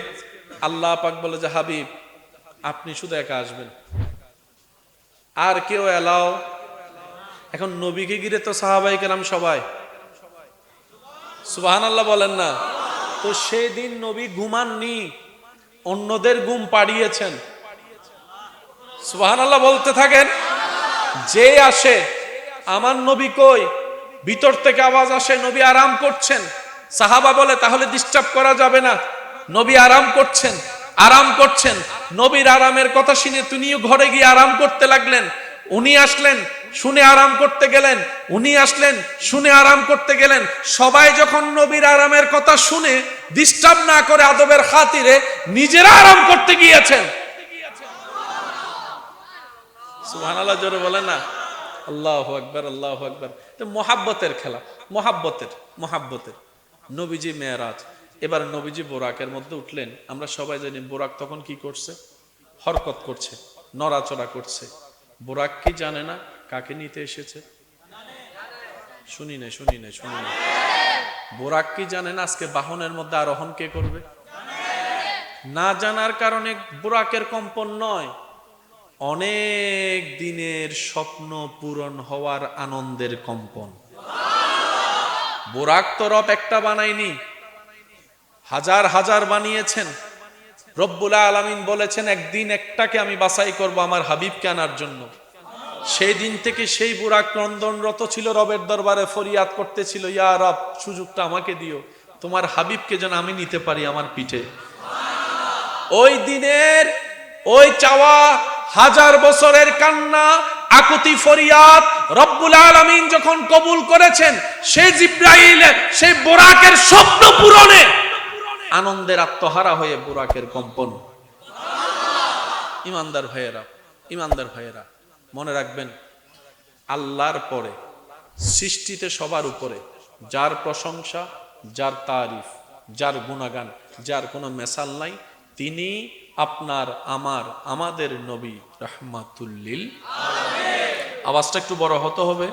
আল্লাহ পাক বলে যে হাবিব আপনি শুধু একা আসবেন, আর কেউ এলাও। এখন নবীকে ঘিরে তো সাহাবায়ে কেরাম সবাই, সুবহানাল্লাহ বলেন না। তো সেই দিন নবী ঘুমাননি, অন্যদের ঘুম পাড়িয়েছেন। সুবহানাল্লাহ বলতে থাকেন। যে আসে আমার নবী কই, ভিতর থেকে আওয়াজ আসে নবী আরাম করছেন। সাহাবা বলে তাহলে ডিস্টার্ব করা যাবে না, নবী আরাম করছেন, আরাম করছেন। নবীর আরামের কথা শুনে তিনিও ঘরে গিয়ে আরাম করতে লাগলেন। উনি আসলেন, শুনে আরাম করতে গেলেন, উনি আসলেন, শুনে আরাম করতে গেলেন। সবাই যখন নবীর আরামের কথা শুনে ডিস্টার্ব না করে আদবের খাতিরে নিজেরা আরাম করতে গিয়েছেন। সুবহানাল্লাহ জোরে বলেন না, আল্লাহু আকবার আল্লাহু আকবার। তো মোহাব্বতের খেলা, মোহাব্বতের নবীজি মেরাজ। এবার নবীজি বোরাকের মধ্যে উঠলেন। আমরা সবাই জানি বোরাক তখন কি করছে, হরকত করছে, নড়াচড়া করছে। বোরাক কি জানে না কাকে নিতে এসেছে? শুনি নাই। বুরাক কি জানেন আজকে বাহনের মধ্যে আরোহণ কে করবে? না জানার কারণে বুরাকের কম্পন নয়, অনেক দিনের স্বপ্ন পূরণ হওয়ার আনন্দের কম্পন। বুরাক তো রব একটা বানায়নি, হাজার হাজার বানিয়েছেন। রব্বুল আলামিন বলেছেন একদিন একটাকে আমি বাছাই করব আমার হাবিবকে আনার জন্য। সেই দিন থেকে সেই বুরাক ক্রন্দনরত ছিল, রবের দরবারে ফরিয়াদ করতেছিল, ইয়া রব সুযোগটা আমাকে দিও, তোমার হাবিবকে যেন আমি নিতে পারি আমার পিঠে। ওই দিনের ওই চাওয়া, হাজার বছরের কান্না, আকুতি ফরিয়াদ রব্বুল আলামিন যখন কবুল করেছেন, সেই জিবরাইল সেই বুরাকের স্বপ্ন পূরণে আনন্দের আত্মহারা হয়ে বুরাকের কম্পন। ইমানদার ভাইয়েরা মনে রাখবেন, আল্লাহর পরে সৃষ্টিতে সবার উপরে যার প্রশংসা, যার তারিফ, যার গুণগান, যার কোনো মেসাল নাই, তিনি আপনার আমাদের নবী রাহমাতুল্লিল আলামিন। আওয়াজটা একটু বড় হতে হবে,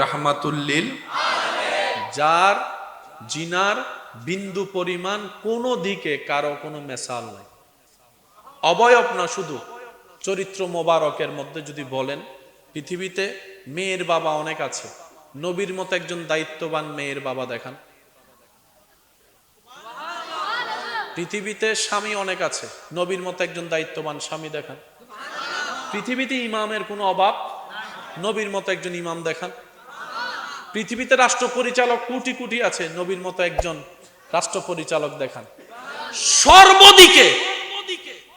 রাহমাতুল্লিল, যার জিনার বিন্দু পরিমাণ কোনো দিকে কারো কোনো মেসাল নাই, অবয়ব না, শুধু চরিত্র মোবারকের মধ্যে যদি বলেন, পৃথিবীতে মেয়ের বাবা অনেক আছে, নবীর মতো একজন দায়িত্ববান মেয়ের বাবা দেখান। পৃথিবীতে স্বামী অনেক আছে, নবীর মতো একজন দায়িত্ববান স্বামী দেখান। পৃথিবীতে ইমামের কোনো অভাব, নবীর মতো একজন ইমাম দেখান। পৃথিবীতে রাষ্ট্র পরিচালক কোটি কোটি আছে, নবীর মতো একজন রাষ্ট্র পরিচালক দেখান। সর্বদিকে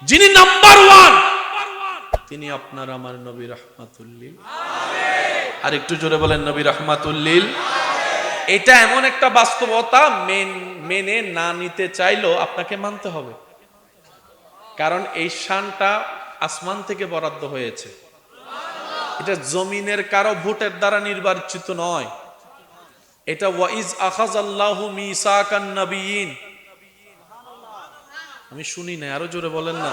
যিনি নাম্বার ওয়ান, তিনি আপনার আমার নবী রাহমাতুল্লিল। আর একটু জোরে বলেন নবী রাহমাতুল্লিল। এটা এমন একটা বাস্তবতা, মেনে না নিতে চাইলেও আপনাকে মানতে হবে, কারণ এই শানটা আসমান থেকে বরাদ্দ হয়েছে। এটা জমিনের কারো ভোটের দ্বারা নির্বাচিত নয়। এটা ওয়াইজ আখাযাল্লাহু মিসাকান নাবিয়িন। আমি শুনি না, আরো জোরে বলেন না।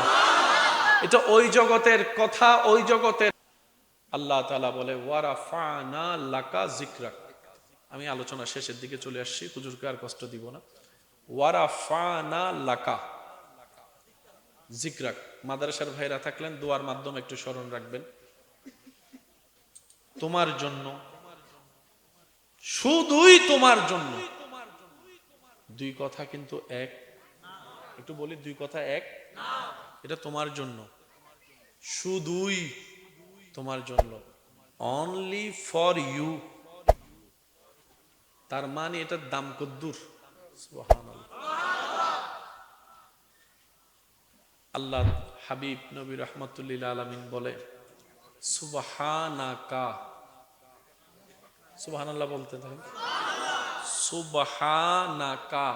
এটা ওই জগতের কথা, ওই জগতের। আল্লাহ তাআলা বলে ওয়ারাফানা লাকা যিকরাক। আমি আলোচনা শেষের দিকে চলে আসছি, হুজুরকে আর কষ্ট দিব না। ওয়ারাফানা লাকা যিকরাক। মাদ্রাসার ভাইরা থাকলেন দোয়ার মাধ্যমে একটু স্মরণ রাখবেন। তোমার জন্য, শুধুই তোমার জন্য। দুই কথা কিন্তু এক, একটু বলি, দুই কথা এক। এটা তোমার জন্য, শুধুই তোমার জন্য, অনলি ফর ইউ। তার মানে এটার দাম কদ্দুর। সুবহানাল্লাহ। আল্লাহ হাবিব নবী রাহমাতুল্লিল আলামিন বলে সুবহানাকা। সুবহানাল্লাহ বলতে থাকেন, সুবহানাকা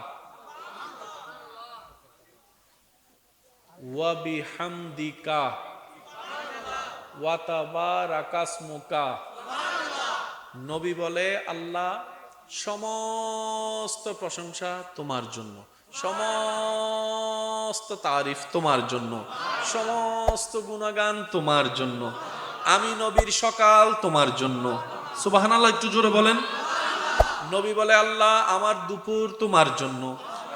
ওয়া বিহামদিকা ওয়া তাবারাকাসমুকা। নবী বলে আল্লাহ সমস্ত প্রশংসা তোমার জন্য, সমস্ত তারিফ তোমার জন্য, সমস্ত গুণগান তোমার জন্য। আমি নবীর সকাল তোমার জন্য। সুবহানাল্লাহ, একটু জোরে বলেন। নবী বলে আল্লাহ আমার দুপুর তোমার জন্য,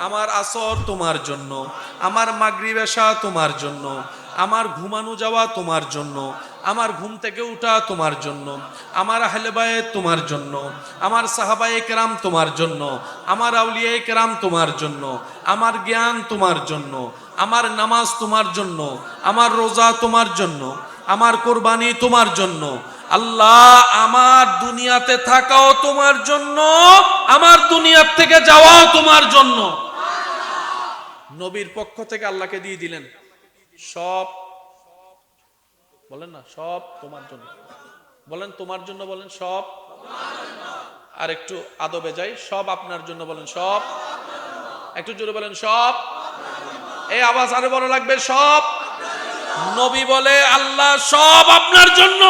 আমার আসর তোমার জন্য, আমার মাগরিব এশা তোমার জন্য, আমার ঘুমানো যাওয়া তোমার জন্য, আমার ঘুম থেকে উঠা তোমার জন্য, আমার আহলে বায়ত তোমার জন্য, আমার সাহাবায়ে কেরাম তোমার জন্য, আমার আউলিয়ায়ে কেরাম তোমার জন্য, আমার জ্ঞান তোমার জন্য, আমার নামাজ তোমার জন্য, আমার রোজা তোমার জন্য, আমার কোরবানি তোমার জন্য। আল্লাহ আমার দুনিয়াতে থাকাও তোমার জন্য, আমার দুনিয়ার থেকে যাওয়াও তোমার জন্য। নবীর পক্ষ থেকে আল্লাহকে দিয়ে দিলেন সব। বলেন না সব তোমার জন্য, বলেন তোমার জন্য, বলেন সব। আর একটু আদবে যাই, সব আপনার জন্য, বলেন সব। একটু জোরে বলেন সব। এই আওয়াজ আরো বড় লাগবে, সব। নবী বলে আল্লাহ সব আপনার জন্য।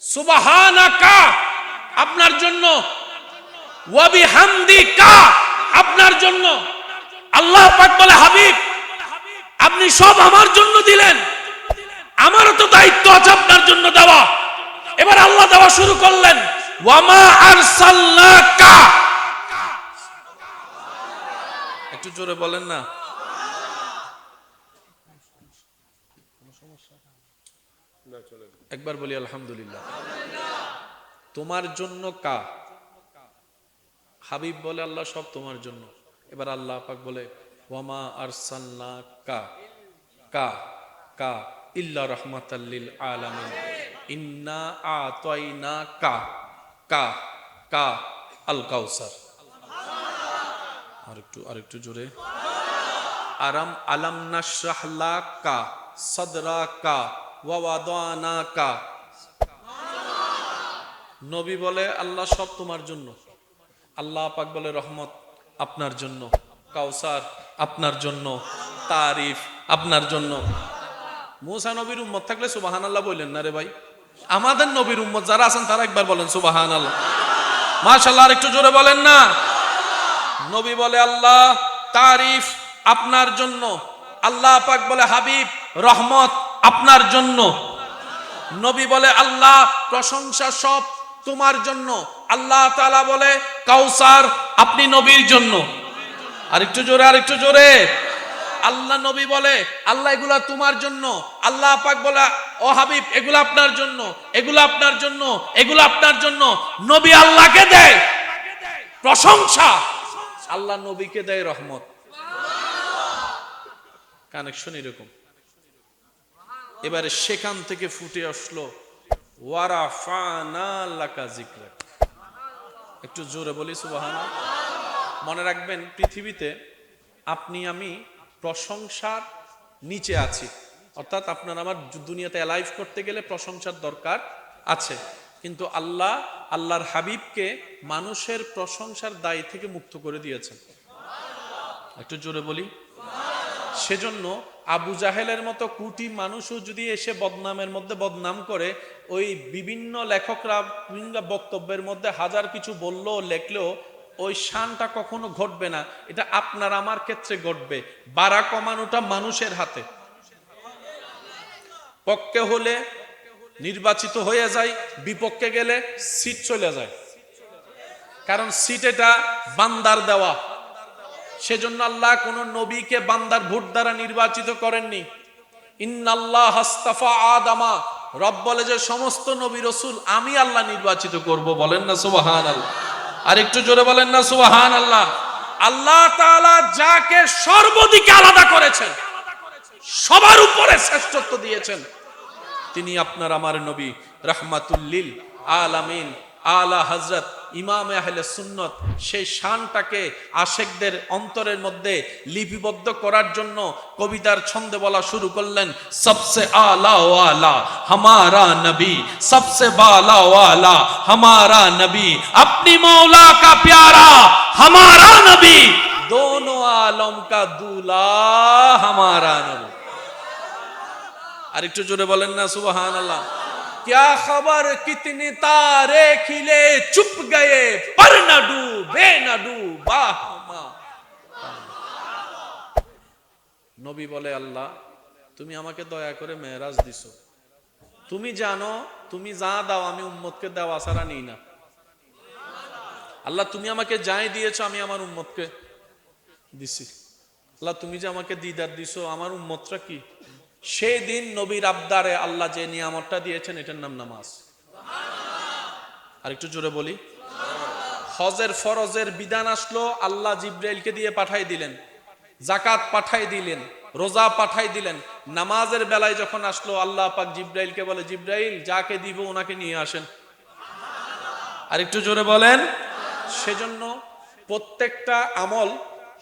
সুবহানাকা আপনার জন্য, ওয়া বিহামদিকা আপনার জন্য। আল্লাহ পাক বলে হাবিব আপনি সব আমার জন্য দিলেন, আমারও তো দায়িত্ব আছে আপনার জন্য দেওয়া। এবার আল্লাহ দেওয়া শুরু করলেন, ওয়ামা আরসালনাকা। একটু জোরে বলেন না। একবার বলি আলহামদুলিল্লাহ। তোমার জন্য কা, হাবিব বলে আল্লাহ সব তোমার জন্য। এবার আল্লাহ পাক বলে ওয়ামা আরসালনাকা কা কা ইল্লা রাহমাতাল লিল আলামিন ইন্না আতাইনাকা কা কা আল কাউসার। আরেকটু জোরে। আলাম নাশরাহ লাকা সাদরাকা ওয়া ওয়াদানাকা। নবী বলে আল্লাহ সব তোমার জন্য, আল্লাহ পাক বলে রহমত আপনার জন্য, কাউসার আপনার জন্য, তারিফ আপনার জন্য। মুসা নবীর উম্মত থাকলে সুবহানাল্লাহ বললেন না রে ভাই? আমাদের নবীর উম্মত যারা আছেন তারা একবার বলেন সুবহানাল্লাহ, মাশাআল্লাহ। আর একটু জোরে বলেন না। নবী বলে আল্লাহ তারিফ আপনার জন্য, আল্লাহ পাক বলে হাবিব রহমত আপনার জন্য। নবী বলে আল্লাহ প্রশংসা সব তোমার জন্য, আল্লাহ তাআলা বলে কাউসার আপনি নবীর জন্য। আরেকটু জোরে। আল্লাহ নবী বলে আল্লাহ এগুলা তোমার জন্য, আল্লাহ পাক বলে ও হাবিব এগুলা আপনার জন্য, এগুলা আপনার জন্য, এগুলা আপনার জন্য। নবী আল্লাহকে দেয় প্রশংসা, আল্লাহ নবীকে দেয় রহমত। কানেকশন এরকম। এবারে সেখান থেকে ফুটে আসলো ওয়ারাফানা লাকা যিকরাক। একটু জোরে বলি সুবহানাল্লাহ। মনে রাখবেন পৃথিবীতে আপনি আমি প্রশংসার নিচে আছি, অর্থাৎ আপনার আমার দুনিয়াতে অ্যালাইভ করতে গেলে প্রশংসার দরকার আছে, কিন্তু আল্লাহ আল্লাহর হাবিবকে মানুষের প্রশংসার দায় থেকে মুক্ত করে দিয়েছেন। একটু জোরে বলি। সেজন্য আবু জাহেলের মতো কোটি মানুষও যদি এসে বদনামের মধ্যে বদনাম করে, ওই বিভিন্ন লেখকরা বিভিন্ন বক্তব্যের মধ্যে হাজার কিছু বললেও লেখলেও ওই শানটা কখনো ঘটবে না। এটা আপনার আমার ক্ষেত্রে ঘটবে। বাড়া কমানোটা মানুষের হাতে। পক্ষে হলে নির্বাচিত হয়ে যায়, বিপক্ষে গেলে সিট চলে যায়, কারণ সিট এটা বান্দার দেওয়া। সেজন্য আল্লাহ কোন নবীকে বান্দার ভোট দ্বারা নির্বাচিত করেননি। ইন্নাল্লাহ আস্তাফা আদামা, রব বলে যে সমস্ত নবী রাসূল আমি আল্লাহ নির্বাচিত করব। বলেন না সুবহানাল্লাহ। আর একটু জোরে বলেন না সুবহানাল্লাহ। আল্লাহ তাআলা যাকে সর্বদিকে আলাদা করেছেন, সবার উপরে শ্রেষ্ঠত্ব দিয়েছেন, তিনি আপনার আমার নবী রাহমাতুল লিল আলামিন আলা হযরত ইমাম আহলে সুন্নাত। সেই শানটাকে আশেকদের অন্তরের মধ্যে লিপিবদ্ধ করার জন্য কবিতার ছন্দে বলা শুরু করলেন, সবসে আলা ওয়ালা হামারা নবী, সবসে বালা ওয়ালা হামারা নবী, अपनी मौला का प्यारा हमारा नबी, दोनों आलम का दूल्हा हमारा नबी। আর একটু জোরে বলেন না সুবহানাল্লাহ। क्या खबर कितने तारे खिले चुप गए पर न डूबे न डूबा। নবী বলে আল্লাহ তুমি আমাকে দয়া করে মেরাজ দিছো, তুমি জানো তুমি যা দাও আমি উম্মতকে দেওয়া ছাড়া নিই না। আল্লাহ তুমি আমাকে যাই দিয়েছো আমি আমার উম্মতকে দিছি। আল্লাহ তুমি যে আমাকে দিদার দিছো আমার উম্মতরা কি? সেই দিন নবীর আবদারে আল্লাহ যে নিয়ামতটা দিয়েছেন এটার নাম নামাজ। আর একটু জোরে বলি। হজের ফরজের বিধান আসলো, আল্লাহ জিব্রাইলকে দিয়ে পাঠাই দিলেন, যাকাত পাঠাই দিলেন, রোজা পাঠাই দিলেন। নামাজের বেলায় যখন আসলো আল্লাহ পাক জিব্রাইলকে বলে, জিব্রাইল যাকে দিব ওনাকে নিয়ে আসেন। আর একটু জোরে বলেন। সেজন্য প্রত্যেকটা আমল,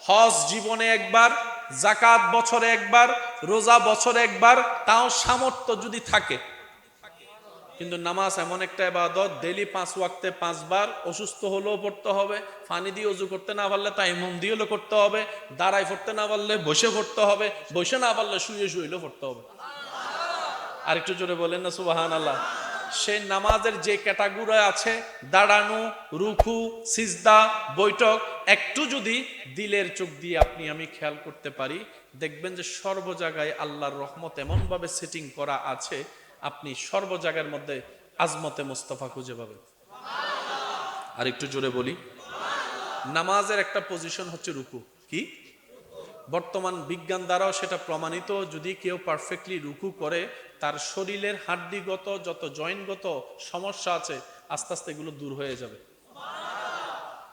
হজ জীবনে একবার, যাকাত বছরে একবার, রোজা বছরে একবার, তাও সামর্থ্য যদি থাকে। কিন্তু নামাজ এমন একটা ইবাদত, ডেইলি 5 ওয়াক্তে 5 বার, অসুস্থ হলেও পড়তে হবে, পানি দিয়ে ওযু করতে না পারলে তায়াম্মুম দিয়ে হলেও করতে হবে, দাঁড়ায় পড়তে না পারলে বসে পড়তে হবে, বসে না পারলে শুয়ে শুয়েও পড়তে হবে। আর একটু জোরে বলেন না সুবহানাল্লাহ। সেই নামাজের যে ক্যাটাগরি আছে, দাঁড়ানো, রুকু, সিজদা, বৈঠক, একটু যদি দিলের চোখ দিয়ে আপনি আমি খেয়াল করতে পারি, দেখবেন যে সর্ব জায়গায় আল্লাহর রহমত এমন ভাবে সেটিং করা আছে, আপনি সর্ব জায়গার মধ্যে আজমতে মোস্তফা খুঁজে পাবেন। আর একটু জোরে বলি, নামাজের একটা পজিশন হচ্ছে রুকু। কি? বর্তমান বিজ্ঞান দ্বারাও সেটা প্রমাণিত, যদি কেউ পারফেক্টলি রুকু করে তার শরীরের হাড্ডিগত যত জয়েন্টগত সমস্যা আছে আস্তে আস্তে এগুলো দূর হয়ে যাবে।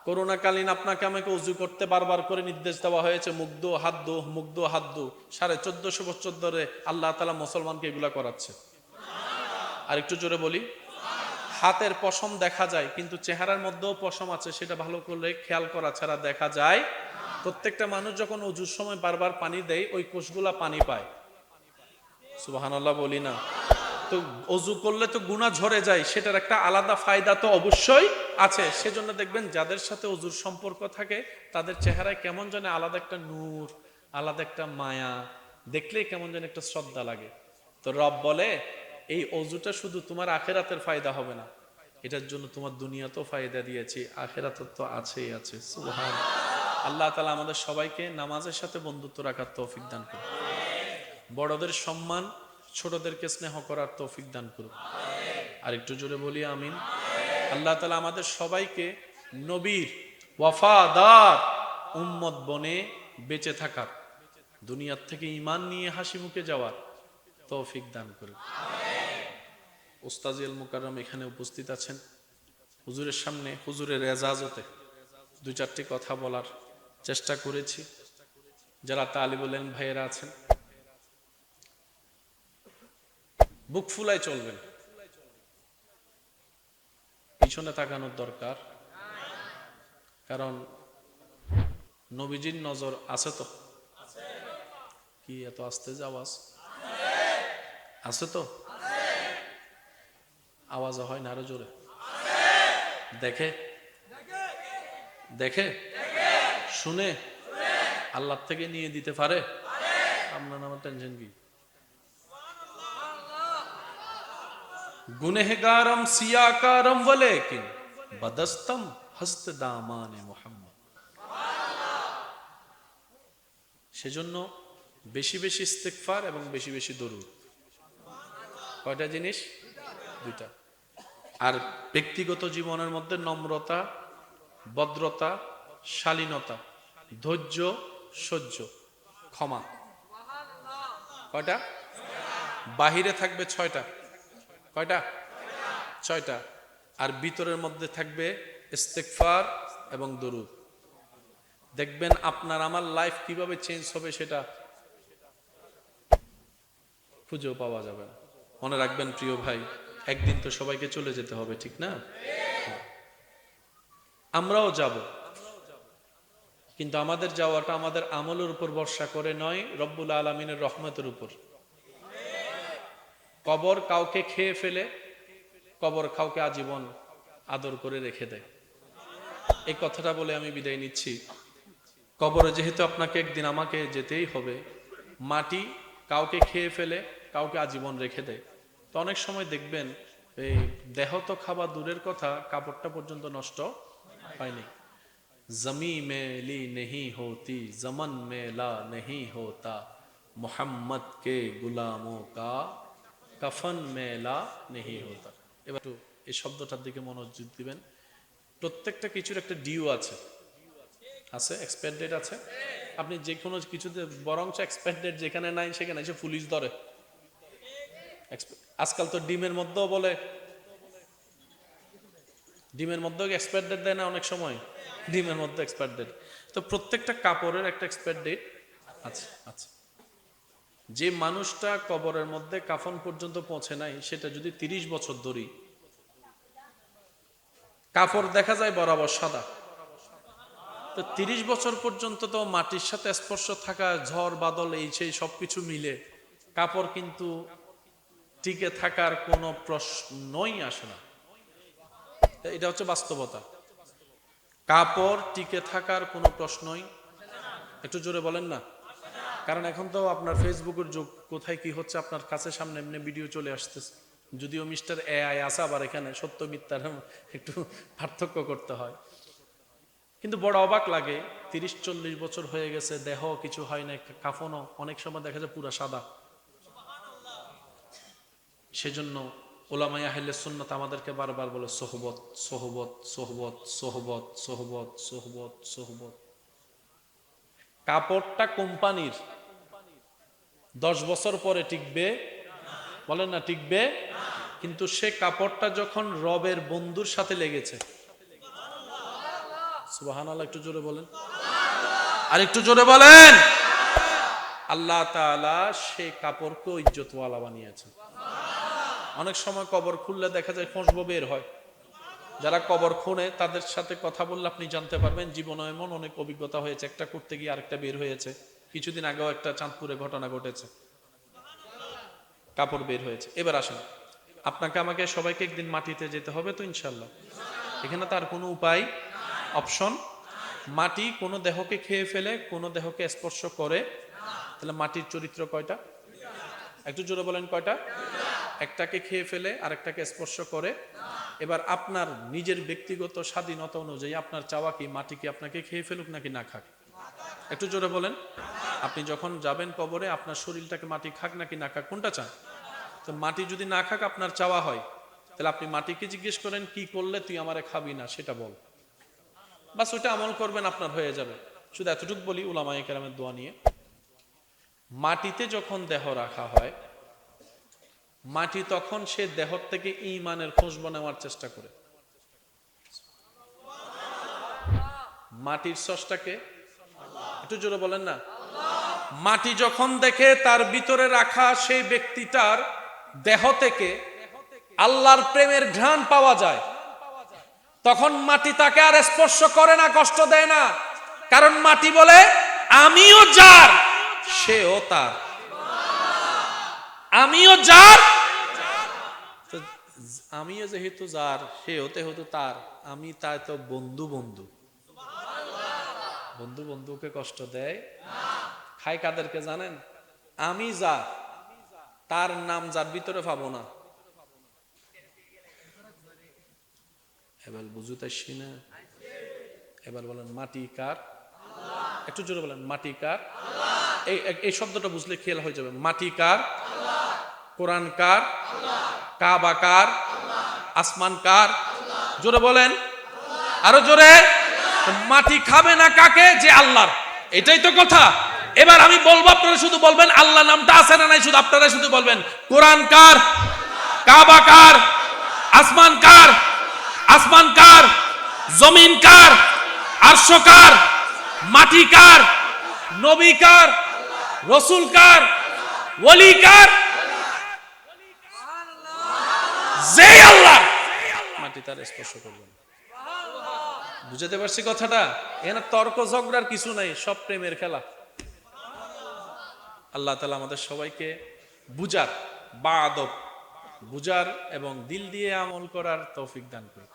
করোনাকালীন আপনাকে আমাকে উজু করতে বারবার করে নির্দেশ দেওয়া হয়েছে, মুখ দো হাত দো, মুখ দো হাত দো। 1450 বছর ধরে আল্লাহ তাআলা মুসলমানকে এগুলা করাচ্ছে। আর একটু জোরে বলি, হাতের পশম দেখা যায় কিন্তু চেহারার মধ্যেও পশম আছে, সেটা ভালো করে খেয়াল করা ছাড়া দেখা যায়। প্রত্যেকটা মানুষ যখন অজুর সময় বারবার পানি দেয় ওই কোষগুলা পানি পায়। সুবহানাল্লাহ বলি না? তো অজু করলে তো গুনাহ ঝরে যায়, সেটার একটা আলাদা ফায়দা তো অবশ্যই আছে। সেজন্য দেখবেন যাদের সাথে অজুর সম্পর্ক থাকে তাদের চেহারায় কেমন যেন আলাদা একটা নূর, আলাদা একটা মায়া, দেখলেই কেমন যেন একটা শ্রদ্ধা লাগে। তো রব বলে এই অজুটা শুধু তোমার আখেরাতের ফায়দা হবে না, এটার জন্য তোমার দুনিয়াতেও ফায়দা দিয়েছি, আখেরাতের তো আছেই আছে। সুবহান আল্লাহ তাআলা আমাদের সবাইকে নামাজের সাথে বন্ধুত্ব রাখার তৌফিক দান করুন। বড়দের সম্মান, ছোটদেরকে স্নেহ করার তৌফিক দান করুন। আর একটু জোরে বলি আমিন। আল্লাহ তাআলা আমাদের সবাইকে নবীর ওয়াফাদার উম্মত বনে বেঁচে থাকার, দুনিয়ার থেকে ঈমান নিয়ে হাসি মুখে যাওয়ার তৌফিক দান করুন। উস্তাজি আল মুকাররম এখানে উপস্থিত আছেন। হুজুরের সামনে হুজুরের এজাজতে দুই চারটি কথা বলার চেষ্টা করেছি। যারা তালিবুল ইলম ভাইয়েরা আছেন বুক ফুলাই চলবেন, পিছনে তাকানোর দরকার, কারণ নবীজির নজর আছে তো। কি এত আস্তে যে আওয়াজ? আছে তো, আওয়াজ হয় না, আরো জোরে। দেখে দেখে শুনে আল্লাহ থেকে নিয়ে দিতে পারে। আপনার আমার টেনশন কি? গুনেহগারম সিয়াকারম ওয়ালাকিন বদস্তম হস্ত দামানে মুহাম্মদ। সেজন্য বেশি বেশি ইস্তিগফার এবং বেশি বেশি দরুদ। কয়টা জিনিস? দুইটা। আর ব্যক্তিগত জীবনের মধ্যে নম্রতা, ভদ্রতা, শালীনতা, ধৈর্য, সহ্য, ক্ষমা। কয়টা? বাহিরে থাকবে 6টা। কয়টা? 6টা। আর ভিতরের মধ্যে থাকবে ইস্তিগফার এবং দরুদ। দেখবেন আপনার আমার লাইফ কিভাবে চেঞ্জ হবে সেটা খুঁজেও পাওয়া যাবে না। মনে রাখবেন প্রিয় ভাই, একদিন তো সবাইকে চলে যেতে হবে, ঠিক না? আমরাও যাব, কিন্তু আমাদের যাওয়াটা আমাদের আমলের উপর ভরসা করে নয়, রব্বুল আলামিনের রহমতের উপর। কবর কাউকে খেয়ে ফেলে, কবর কাউকে আজীবন আদর করে রেখে দেয়। এই কথাটা বলে আমি বিদায় নিচ্ছি। কবরে যেহেতু আপনাকে একদিন আমাকে যেতেই হবে, মাটি কাউকে খেয়ে ফেলে, কাউকে আজীবন রেখে দেয়। তো অনেক সময় দেখবেন এই দেহ তো খাবার দূরের কথা, কাপড়টা পর্যন্ত নষ্ট হয়নি। জমি মে লি নেহি হোতি, জমন মে লা নেহি হোতা, মোহাম্মদ কে গুলামো কা কাফন মে লা নেহি হোতা। এবার একটু এই শব্দটার দিকে মনোযোগ দিবেন। প্রত্যেকটা কিছুর একটা ডিউ আছে, এক্সপায়ার ডেট আছে। আপনি যে কোনো কিছুতে বরঞ্চ এক্সপায়ার ডেট যেখানে নাই সেখানে এসে পুলিশ ধরে। আজকাল তো ডিমের মধ্যেও বলে, ডিমের মধ্যেও এক্সপায়ার ডেট দেয় না অনেক সময়, ডিমের মধ্যে এক্সপায়ার ডেট। তো প্রত্যেকটা কাপড়ের একটা এক্সপায়ার ডেট আছে। আচ্ছা, যে মানুষটা কবরের মধ্যে কাফন পর্যন্ত পৌঁছে নাই, সেটা যদি 30 বছর ধরি, কাপড় দেখা যায় বরাবর সাদা, তো 30 বছর পর্যন্ত তো মাটির সাথে স্পর্শ থাকা, ঝড় বাদল এই সেই সবকিছু মিলে কাপড় কিন্তু টিকে থাকার কোনো প্রশ্নই আসে না। এটা হচ্ছে বাস্তবতা। কাপড় টিকে থাকার কোনো প্রশ্নই, একটু জোরে বলেন না। কারণ এখন তো আপনার ফেসবুকের যুগ, কোথায় কি হচ্ছে আপনার কাছে সামনে এমনি ভিডিও চলে আসতেছে। যদিও মিস্টার এআই আছে, আবার এখানে সত্য মিথ্যার একটু পার্থক্য করতে হয়। কিন্তু বড় অবাক লাগে, 30-40 বছর হয়ে গেছে, দেহ কিছু হয় না, কাফনও অনেক সময় দেখা যায় পুরা সাদা। সেজন্য উলামায়ে আহলে সুন্নাত আমাদেরকে বারবার বলে সোহবত সোহবত সোহবত সোহবত সোহবত সোহবত সোহবত। কাপড়টা কোম্পানির, 10 বছর পরে টিকবে, বলেন না টিকবে, কিন্তু সে কাপড়টা যখন রবের বন্ধুর সাথে লেগেছে, সুবহানাল্লাহ, একটু জোরে বলেন, আর একটু জোরে বলেন, আল্লাহ তাআলা সেই কাপড়কে ইজ্জতওয়ালা বানিয়েছেন। অনেক সময় কবর খুললে দেখা যায় খুশবু বের হয়, যারা কবর খুনে তাদের সাথে কথা বললে আপনি জানতে পারবেন জীবনে এমন অনেক অভিজ্ঞতা হয়েছে, একটা করতে গিয়ে আরেকটা বের হয়েছে। কিছুদিন আগেও একটা চাঁদপুরে ঘটনা ঘটেছে, কাপড় বের হয়েছে। এবার আসেন, আপনাকে আমাকে সবাইকে একদিন মাটিতে যেতে হবে তো ইনশাল্লাহ, এখানে তার কোনো উপায় অপশন, মাটি কোনো দেহকে খেয়ে ফেলে, কোনো দেহকে স্পর্শ করে, তাহলে মাটির চরিত্র কয়টা? একটু জোরে বলেন কয়টা? একটাকে খেয়ে ফেলে, আরেকটাকে স্পর্শ করে। এবার আপনার নিজের ব্যক্তিগত স্বাধীনতা অনুযায়ী আপনার চাওয়া কি মাটি কি আপনাকে খেয়ে ফেলুক নাকি না খাক? একটু জোরে বলেন। আপনি যখন যাবেন কবরে, আপনার শরীরটাকে মাটি খাক নাকি না খাক, কোনটা চান? তো মাটি যদি না খাক আপনার চাওয়া হয়, তাহলে আপনি মাটিকে জিজ্ঞেস করেন কি করলে তুই আমারে খাবি না, সেটা বল, বাস ওইটা আমল করবেন, আপনার হয়ে যাবে। শুধু এতটুকু বলি উলামায়ে কেরামের দোয়া নিয়ে, মাটিতে যখন দেহ রাখা হয়, মাটি তখন সে দেহ থেকে ঈমানের খুশবু নেওয়ার চেষ্টা করে। মাটির স্রষ্টাকে একটু জোরে বলেন না। মাটি যখন দেখে তার ভিতরে রাখা সেই ব্যক্তিটার দেহ থেকে আল্লাহর প্রেমের ঘ্রাণ পাওয়া যায়, তখন মাটি তাকে আর স্পর্শ করে না, কষ্ট দেয় না, কারণ মাটি বলে আমিও যার সেও তার, আমিও যার, আমিও যেহেতু যার সেও যেহেতু তার, আমি তাই তো বন্ধু বন্ধু, বন্ধু বন্ধুকে কষ্ট দেয়, খায় কাদেরকে জানেন? আমি যার, তার নাম যার ভিতরে পাবো না। এবার বুঝুতাইছি না? এবার বলেন মাটি কার? একটু জোরে বলেন মাটি কার? এই শব্দটা বুঝলে খেয়াল হয়ে যাবে। মাটি কার? কোরআন কার? কাবা কার? আসমান কার? জোরে বলেন, আরো জোরে। মাটি খাবে না কাকে? যে আল্লাহর, এটাই তো কথা। এবার আমি বলবো, আপনারা শুধু বলবেন আল্লাহ নামটা আছে না নাই, শুধু আপনারা শুধু বলবেন কোরআন কার? কাবা কার? আসমান কার? আসমান কার? জমিন কার? আরশ কার? মাটি কার? নবী কার? রাসূল কার? ওলি কার? যে আল্লাহ, মাটি তার স্পর্শ করবে না। বুঝাতে পারছি কথাটা? এখানে তর্ক ঝগড়ার কিছু নাই, সব প্রেমের খেলা। আল্লাহ তাআলা আমাদের সবাইকে বুঝার, বা আদব বুঝার এবং দিল দিয়ে আমল করার তৌফিক দান করুন।